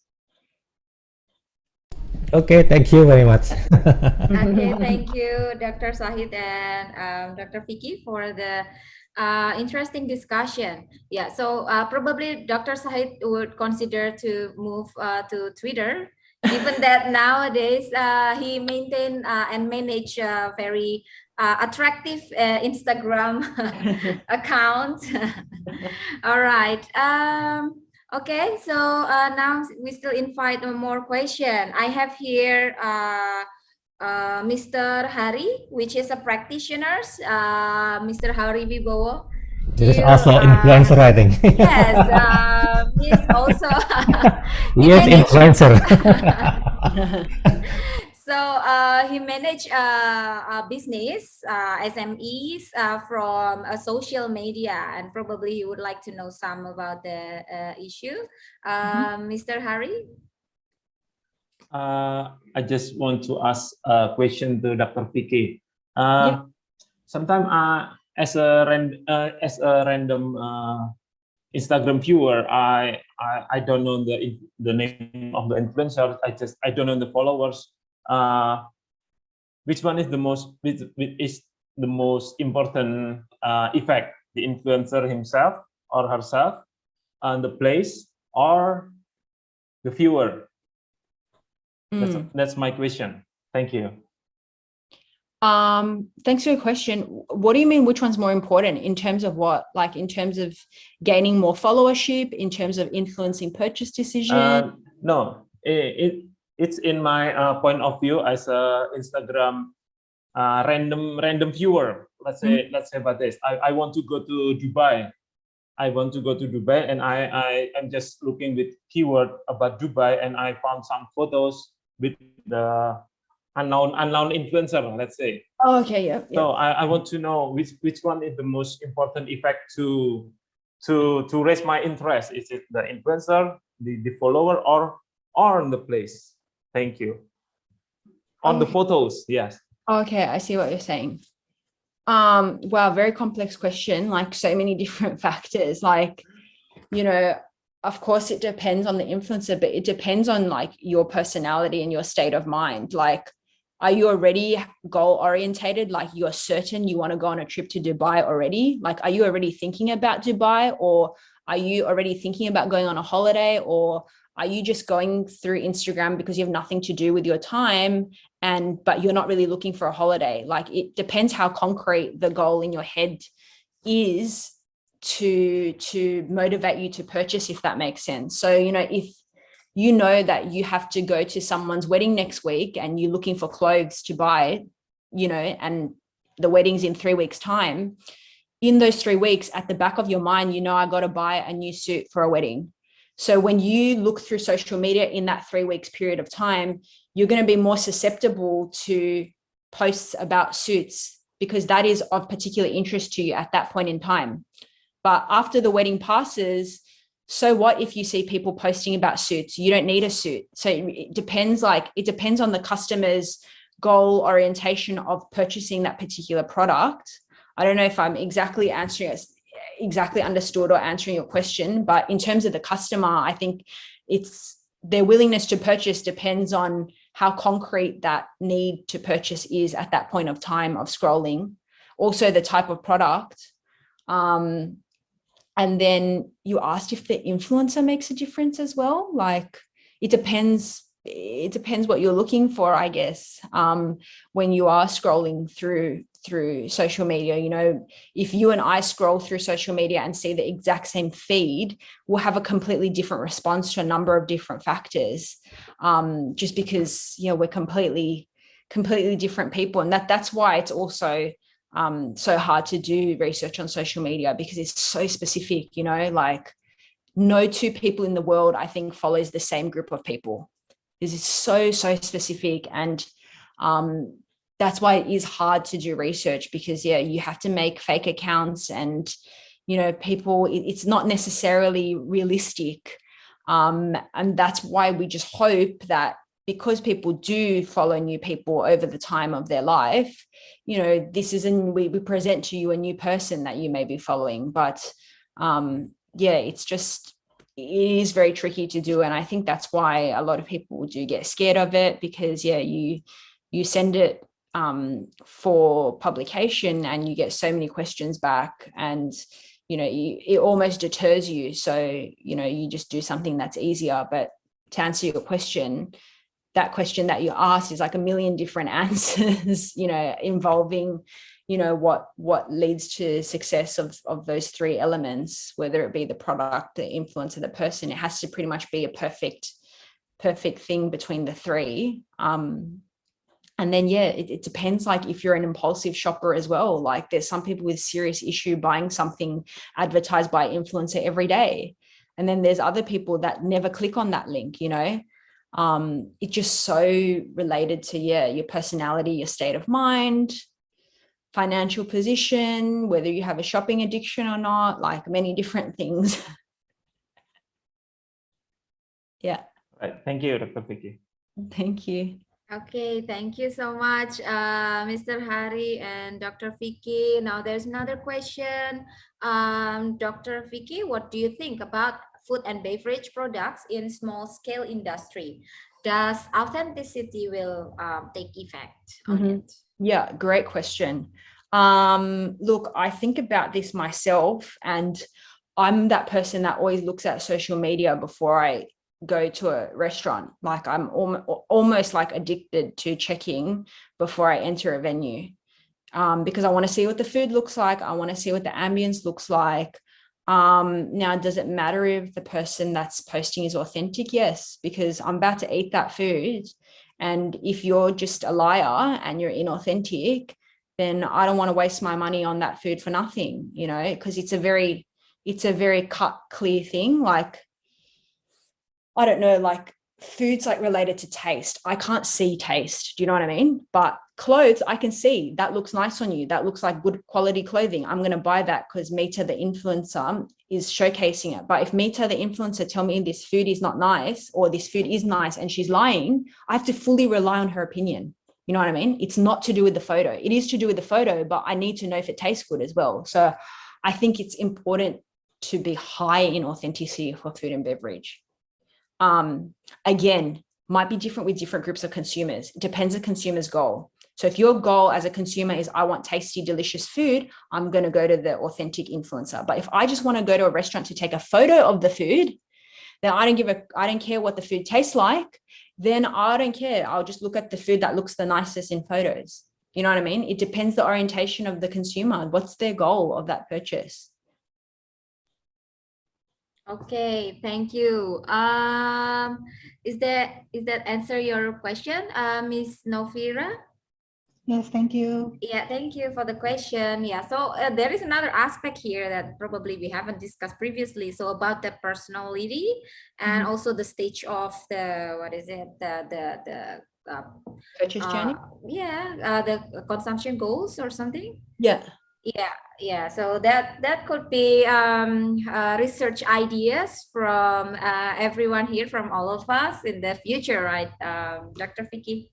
S6: Okay, thank you very much.
S2: Okay, thank you, Dr. Sahid and Dr. Vicky for the interesting discussion. Yeah, so probably Dr. Sahid would consider to move to Twitter, given that nowadays he maintain and manage a very attractive Instagram account. All right. Okay, so now we still invite more question. I have here Mr. Hari, which is a practitioner, Mr. Hari Wibowo.
S6: This is also influencer, I think.
S2: Yes, he's also
S6: yes, influencer.
S2: So he managed a business, SMEs from social media, and probably he would like to know some about the issue. Mr. Hari?
S7: I just want to ask a question to Dr. Vicky. Sometimes as a random Instagram viewer, I don't know the name of the influencer. I don't know the followers. Which one is the most important effect? The influencer himself or herself, and the place, or the viewer? That's my question. Thank you.
S5: Thanks for your question. What do you mean, which one's more important in terms of what? Like in terms of gaining more followership, in terms of influencing purchase decision?
S7: No, it's in my point of view as a Instagram random viewer. Let's say about this. I want to go to Dubai. And I'm just looking with keyword about Dubai, and I found some photos with the unknown influencer, let's say.
S5: Oh, okay, yeah.
S7: So I want to know which one is the most important effect to raise my interest. Is it the influencer, the follower, or on the place? Thank you. On the photos, yes.
S5: Okay, I see what you're saying. Wow, very complex question, like so many different factors. Like, you know, of course it depends on the influencer, but it depends on like your personality and your state of mind. Like, are you already goal orientated? Like, you're certain you want to go on a trip to Dubai already? Like, are you already thinking about Dubai, or are you already thinking about going on a holiday, or are you just going through Instagram because you have nothing to do with your time, but you're not really looking for a holiday? Like, it depends how concrete the goal in your head is to motivate you to purchase, if that makes sense. So, you know, if you know that you have to go to someone's wedding next week and you're looking for clothes to buy, you know, and the wedding's in 3 weeks' time, in those 3 weeks, at the back of your mind, you know, I got to buy a new suit for a wedding. So when you look through social media in that 3 weeks period of time, you're going to be more susceptible to posts about suits because that is of particular interest to you at that point in time. But after the wedding passes, so what if you see people posting about suits? You don't need a suit. So it depends on the customer's goal orientation of purchasing that particular product. I don't know if I'm exactly understood or answering your question, but in terms of the customer, I think it's their willingness to purchase depends on how concrete that need to purchase is at that point of time of scrolling. Also the type of product. And then you asked if the influencer makes a difference as well. Like, it depends what you're looking for, I guess. When you are scrolling through social media, you know, if you and I scroll through social media and see the exact same feed, we'll have a completely different response to a number of different factors, just because, you know, we're completely different people. And that's why it's also so hard to do research on social media, because it's so specific, you know, like no two people in the world, I think, follows the same group of people. This is so specific. And that's why it is hard to do research, because you have to make fake accounts, and, you know, people, it's not necessarily realistic. And that's why we just hope that, because people do follow new people over the time of their life, you know, we present to you a new person that you may be following. But it is very tricky to do. And I think that's why a lot of people do get scared of it, because you send it for publication and you get so many questions back, and, you know, it almost deters you. So, you know, you just do something that's easier. But to answer your question, that question that you asked is like a million different answers, you know, involving, you know, what leads to success of those three elements, whether it be the product, the influencer, the person. It has to pretty much be a perfect thing between the three. And then, it depends, like, if you're an impulsive shopper as well. Like, there's some people with serious issue buying something advertised by influencer every day. And then there's other people that never click on that link, you know. It's just so related to your personality, your state of mind, financial position, whether you have a shopping addiction or not, like many different things. Yeah.
S7: Right. Thank you, Dr. Vicky.
S5: Thank you.
S2: Okay, thank you so much, Mr. Hari and Dr. Vicky. Now there's another question. Dr. Vicky, what do you think about food and beverage products in small scale industry? Does authenticity will take effect on it?
S5: Yeah, great question. Look, I think about this myself, and I'm that person that always looks at social media before I go to a restaurant. Like, I'm almost like addicted to checking before I enter a venue, because I want to see what the food looks like. I want to see what the ambience looks like. Now, does it matter if the person that's posting is authentic? Yes, because I'm about to eat that food. And if you're just a liar and you're inauthentic, then I don't want to waste my money on that food for nothing, you know, because it's a very cut, clear thing. Like, I don't know, like food's like related to taste. I can't see taste. Do you know what I mean? But clothes, I can see that looks nice on you. That looks like good quality clothing. I'm going to buy that because Mita, the influencer, is showcasing it. But if Mita, the influencer, tell me this food is not nice, or this food is nice and she's lying, I have to fully rely on her opinion. You know what I mean? It's not to do with the photo. It is to do with the photo, but I need to know if it tastes good as well. So I think it's important to be high in authenticity for food and beverage. Again, might be different with different groups of consumers. It depends on the consumer's goal. So if your goal as a consumer is, I want tasty, delicious food, I'm going to go to the authentic influencer. But if I just want to go to a restaurant to take a photo of the food, then I don't care what the food tastes like. Then I don't care. I'll just look at the food that looks the nicest in photos. You know what I mean? It depends the orientation of the consumer. What's their goal of that purchase?
S2: Okay, thank you. Is that answer your question, Ms. Novira?
S1: Yes, thank you.
S2: Yeah, thank you for the question. Yeah, so there is another aspect here that probably we haven't discussed previously. So about the personality and also the stage of the, what is it, the
S5: Purchase journey?
S2: The consumption goals or something. Yeah, so that could be research ideas from everyone here, from all of us in the future, right, Dr. Vicky?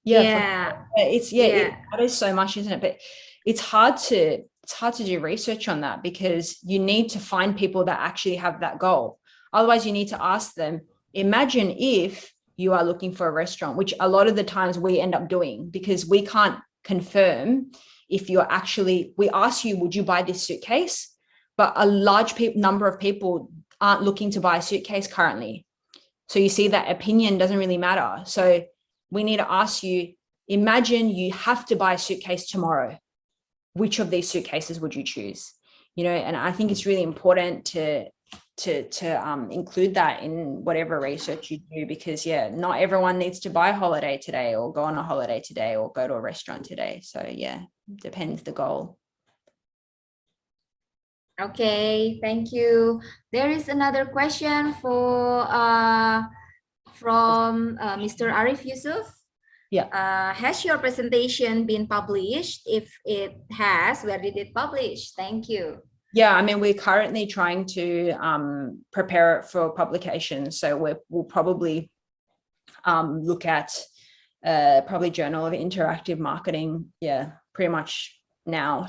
S5: It matters so much, isn't it? But it's hard to do research on that, because you need to find people that actually have that goal. Otherwise, you need to ask them, imagine if you are looking for a restaurant, which a lot of the times we end up doing, because we can't confirm if you're actually, we ask you, would you buy this suitcase? But a large number of people aren't looking to buy a suitcase currently. So you see that opinion doesn't really matter. So we need to ask you, imagine you have to buy a suitcase tomorrow. Which of these suitcases would you choose? You know, and I think it's really important to include that in whatever research you do, because not everyone needs to buy a holiday today or go on a holiday today or go to a restaurant today. So depends the goal.
S2: Okay, thank you. There is another question for from Mr. Arif Yusuf. Has your presentation been published? If it has, where did it publish? Thank you.
S5: I mean, we're currently trying to prepare it for publication. So we'll probably look at probably Journal of Interactive Marketing. Pretty much now,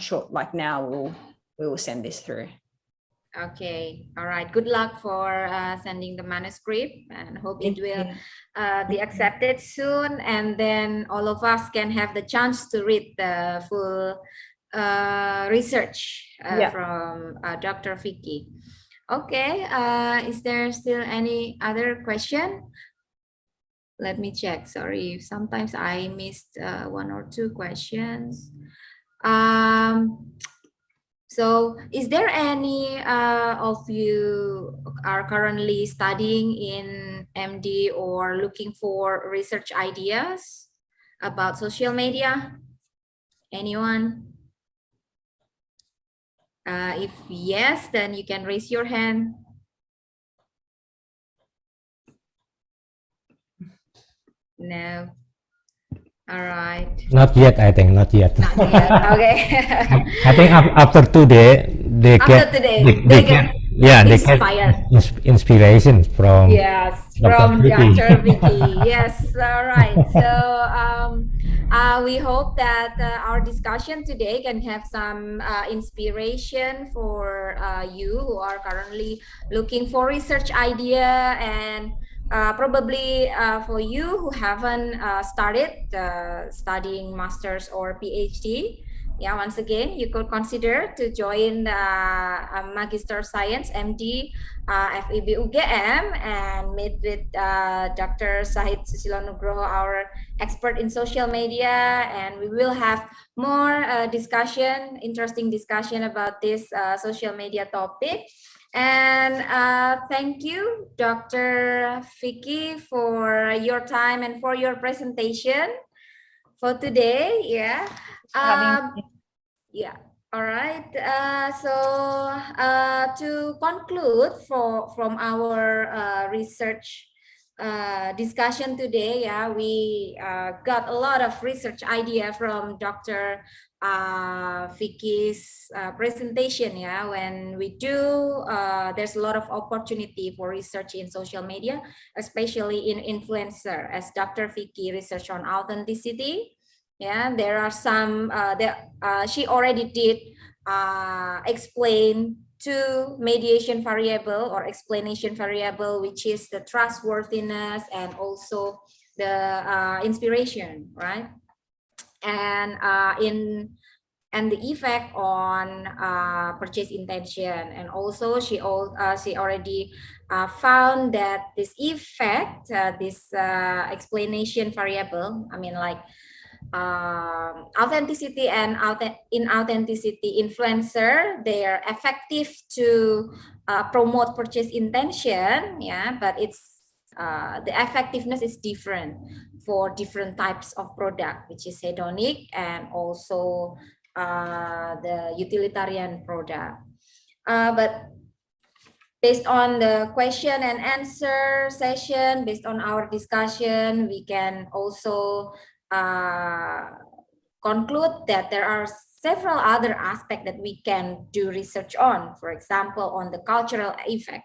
S5: we will send this through.
S2: Okay, all right. Good luck for sending the manuscript, and hope it will be accepted soon. And then all of us can have the chance to read the full research from Dr. Vicky. Okay, is there still any other question? Let me check. Sorry, sometimes I missed one or two questions. So is there any of you are currently studying in MD or looking for research ideas about social media? Anyone? If yes, then you can raise your hand. No. All right.
S6: Not yet, I think. Not yet.
S2: Not yet. Okay.
S6: I think after today, they get inspiration from
S2: Dr. Vicky. Yes. All right. So we hope that our discussion today can have some inspiration for you who are currently looking for research idea, and probably for you who haven't started studying master's or PhD, once again, you could consider to join the Magister Science MD FEB UGM and meet with Dr. Sahid Susilo Nugroho, our expert in social media, and we will have more interesting discussion about this social media topic. And thank you, Dr. Vicky, for your time and for your presentation for today. All right. So to conclude from our research discussion today. Yeah, we got a lot of research idea from Dr. Vicky's presentation. Yeah, when we do, there's a lot of opportunity for research in social media, especially in influencer. As Dr. Vicky research on authenticity, yeah, there are some. She already did explain two mediation variable or explanation variable, which is the trustworthiness and also the inspiration, right? And the effect on purchase intention. And also she already found that this effect, this explanation variable, I mean, like authenticity and inauthenticity influencer, they are effective to promote purchase intention, yeah, but it's the effectiveness is different for different types of product, which is hedonic and also the utilitarian product. But based on the question and answer session, based on our discussion, we can also conclude that there are several other aspects that we can do research on. For example, on the cultural effect,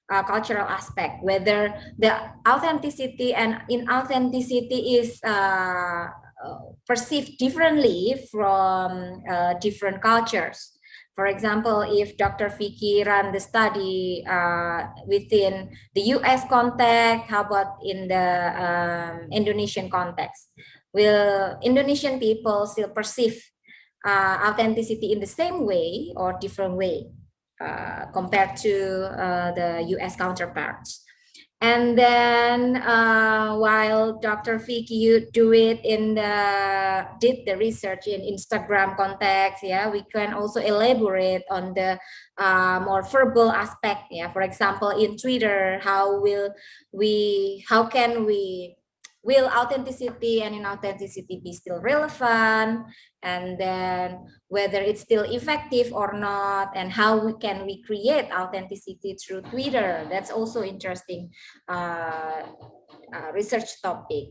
S2: cultural aspect, whether the authenticity and inauthenticity is perceived differently from different cultures. For example, if Dr. Vicky ran the study within the US context, how about in the Indonesian context? Will Indonesian people still perceive authenticity in the same way or different way compared to the US counterparts? And then while Dr. Vicky, you did the research in Instagram context, yeah, we can also elaborate on the more verbal aspect. Yeah, for example, in Twitter, will authenticity and inauthenticity be still relevant, and then whether it's still effective or not, and how can we create authenticity through Twitter. That's also interesting research topic.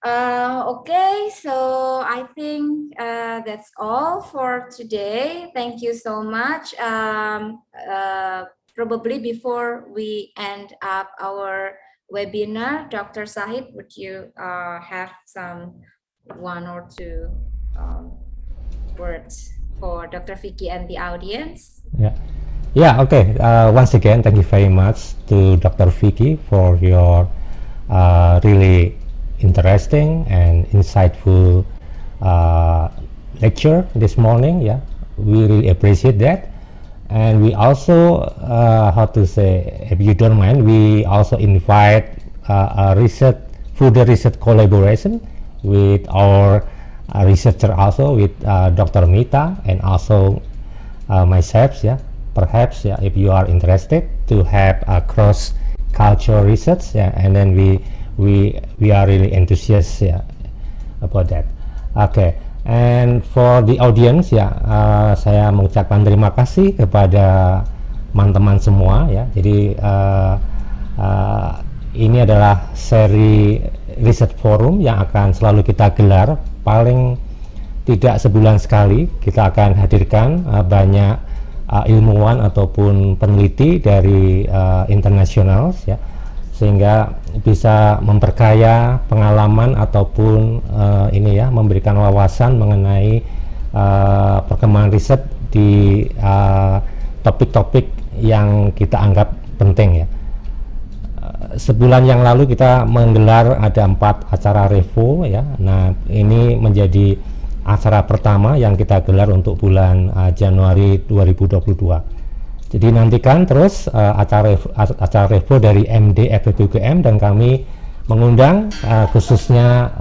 S2: Okay, so I think that's all for today. Thank you so much. Probably before we end up our webinar, Dr. Sahid, would you have one or two words for Dr. Vicky and the audience?
S6: Yeah, okay. Once again, thank you very much to Dr. Vicky for your really interesting and insightful lecture this morning. Yeah, we really appreciate that. And we also, how to say, if you don't mind, we also invite further research collaboration with our researcher, also with Dr. Mita and also myself. Yeah, perhaps, yeah, if you are interested to have a cross-cultural research, yeah, and then we are really enthusiastic, yeah, about that. Okay. And for the audience, ya, saya mengucapkan terima kasih kepada teman-teman semua, ya. Jadi ini adalah seri research forum yang akan selalu kita gelar, paling tidak sebulan sekali. Kita akan hadirkan banyak ilmuwan ataupun peneliti dari internasional, ya, sehingga bisa memperkaya pengalaman ataupun ini, ya, memberikan wawasan mengenai perkembangan riset di topik-topik yang kita anggap penting, ya. Sebulan yang lalu kita menggelar ada 4 acara revo, ya. Nah, ini menjadi acara pertama yang kita gelar untuk bulan Januari 2022. Jadi nantikan terus acara revo dari MD FEB UGM, dan kami mengundang khususnya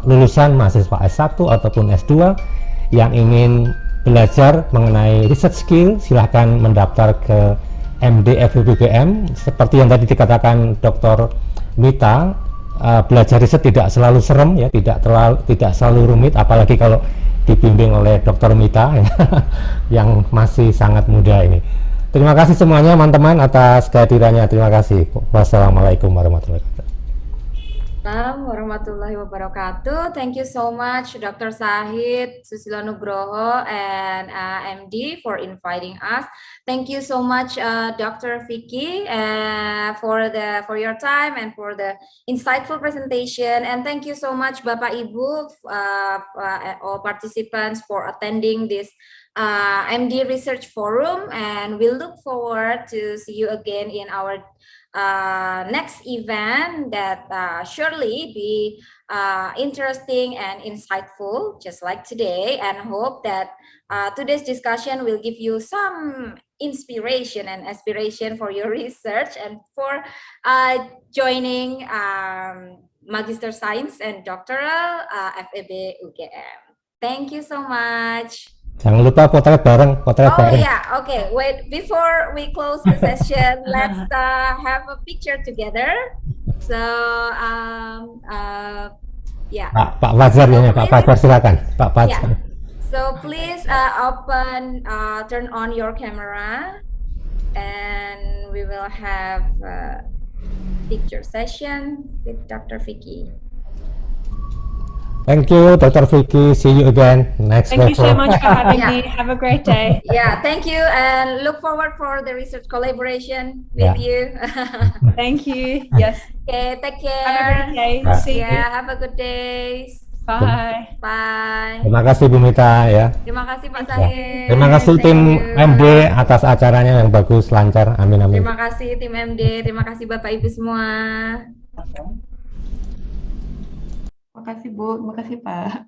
S6: lulusan mahasiswa S1 ataupun S2 yang ingin belajar mengenai research skill. Silahkan mendaftar ke MD FEB UGM. Seperti yang tadi dikatakan Dr. Mita, belajar riset tidak selalu serem, ya, tidak selalu rumit, apalagi kalau dibimbing oleh Dr. Mita, ya, yang masih sangat muda ini. Terima kasih semuanya teman-teman atas kehadirannya. Terima kasih. Wassalamualaikum warahmatullahi wabarakatuh.
S2: Assalamualaikum warahmatullahi wabarakatuh. Thank you so much, Dr. Sahid Susilo Nugroho and MD for inviting us. Thank you so much, Dr. Vicky, for your time and for the insightful presentation. And thank you so much, Bapak Ibu, all participants for attending this MD Research Forum. And we look forward to see you again in our next event that surely be interesting and insightful, just like today, and hope that today's discussion will give you some inspiration and aspiration for your research and for joining Magister Science and Doctoral FEB UGM. Thank you so much.
S6: Jangan lupa potret bareng, potret bareng.
S2: Yeah, okay. Wait, before we close the session, let's have a picture together. So, yeah.
S6: Pak Fajar ya, Pak Fajar silakan, Pak Fajar.
S2: Yeah. So please turn on your camera, and we will have a picture session with Dr. Vicky.
S6: Thank you, Dr. Vicky. See you again next
S5: Thank you so
S6: level.
S5: much for having me. Have a great day.
S2: Yeah, thank you, and look forward for the research collaboration with you.
S5: Thank you. Yes.
S2: Okay, take care.
S5: Have a great day. See you.
S2: Yeah, have a good day.
S5: Bye.
S2: Bye.
S6: Terima kasih Bu Mita ya.
S2: Terima kasih Pak
S6: Ya.
S2: Sahid.
S6: Terima kasih
S2: Thank
S6: tim
S2: you.
S6: MD atas acaranya yang bagus, lancar. Amin amin.
S2: Terima kasih tim MD. Terima kasih Bapak Ibu semua.
S1: Terima kasih Bu, terima kasih Pak.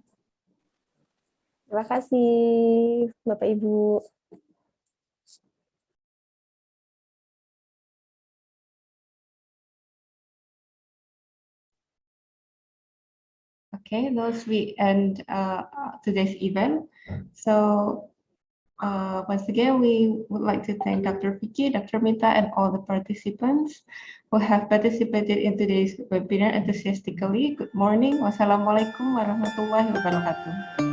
S8: Terima kasih Bapak Ibu.
S1: Okay, those we end today's event. So once again, we would like to thank Dr. Vicky, Dr. Mita, and all the participants who have participated in today's webinar enthusiastically. Good morning. Wassalamualaikum warahmatullahi wabarakatuh.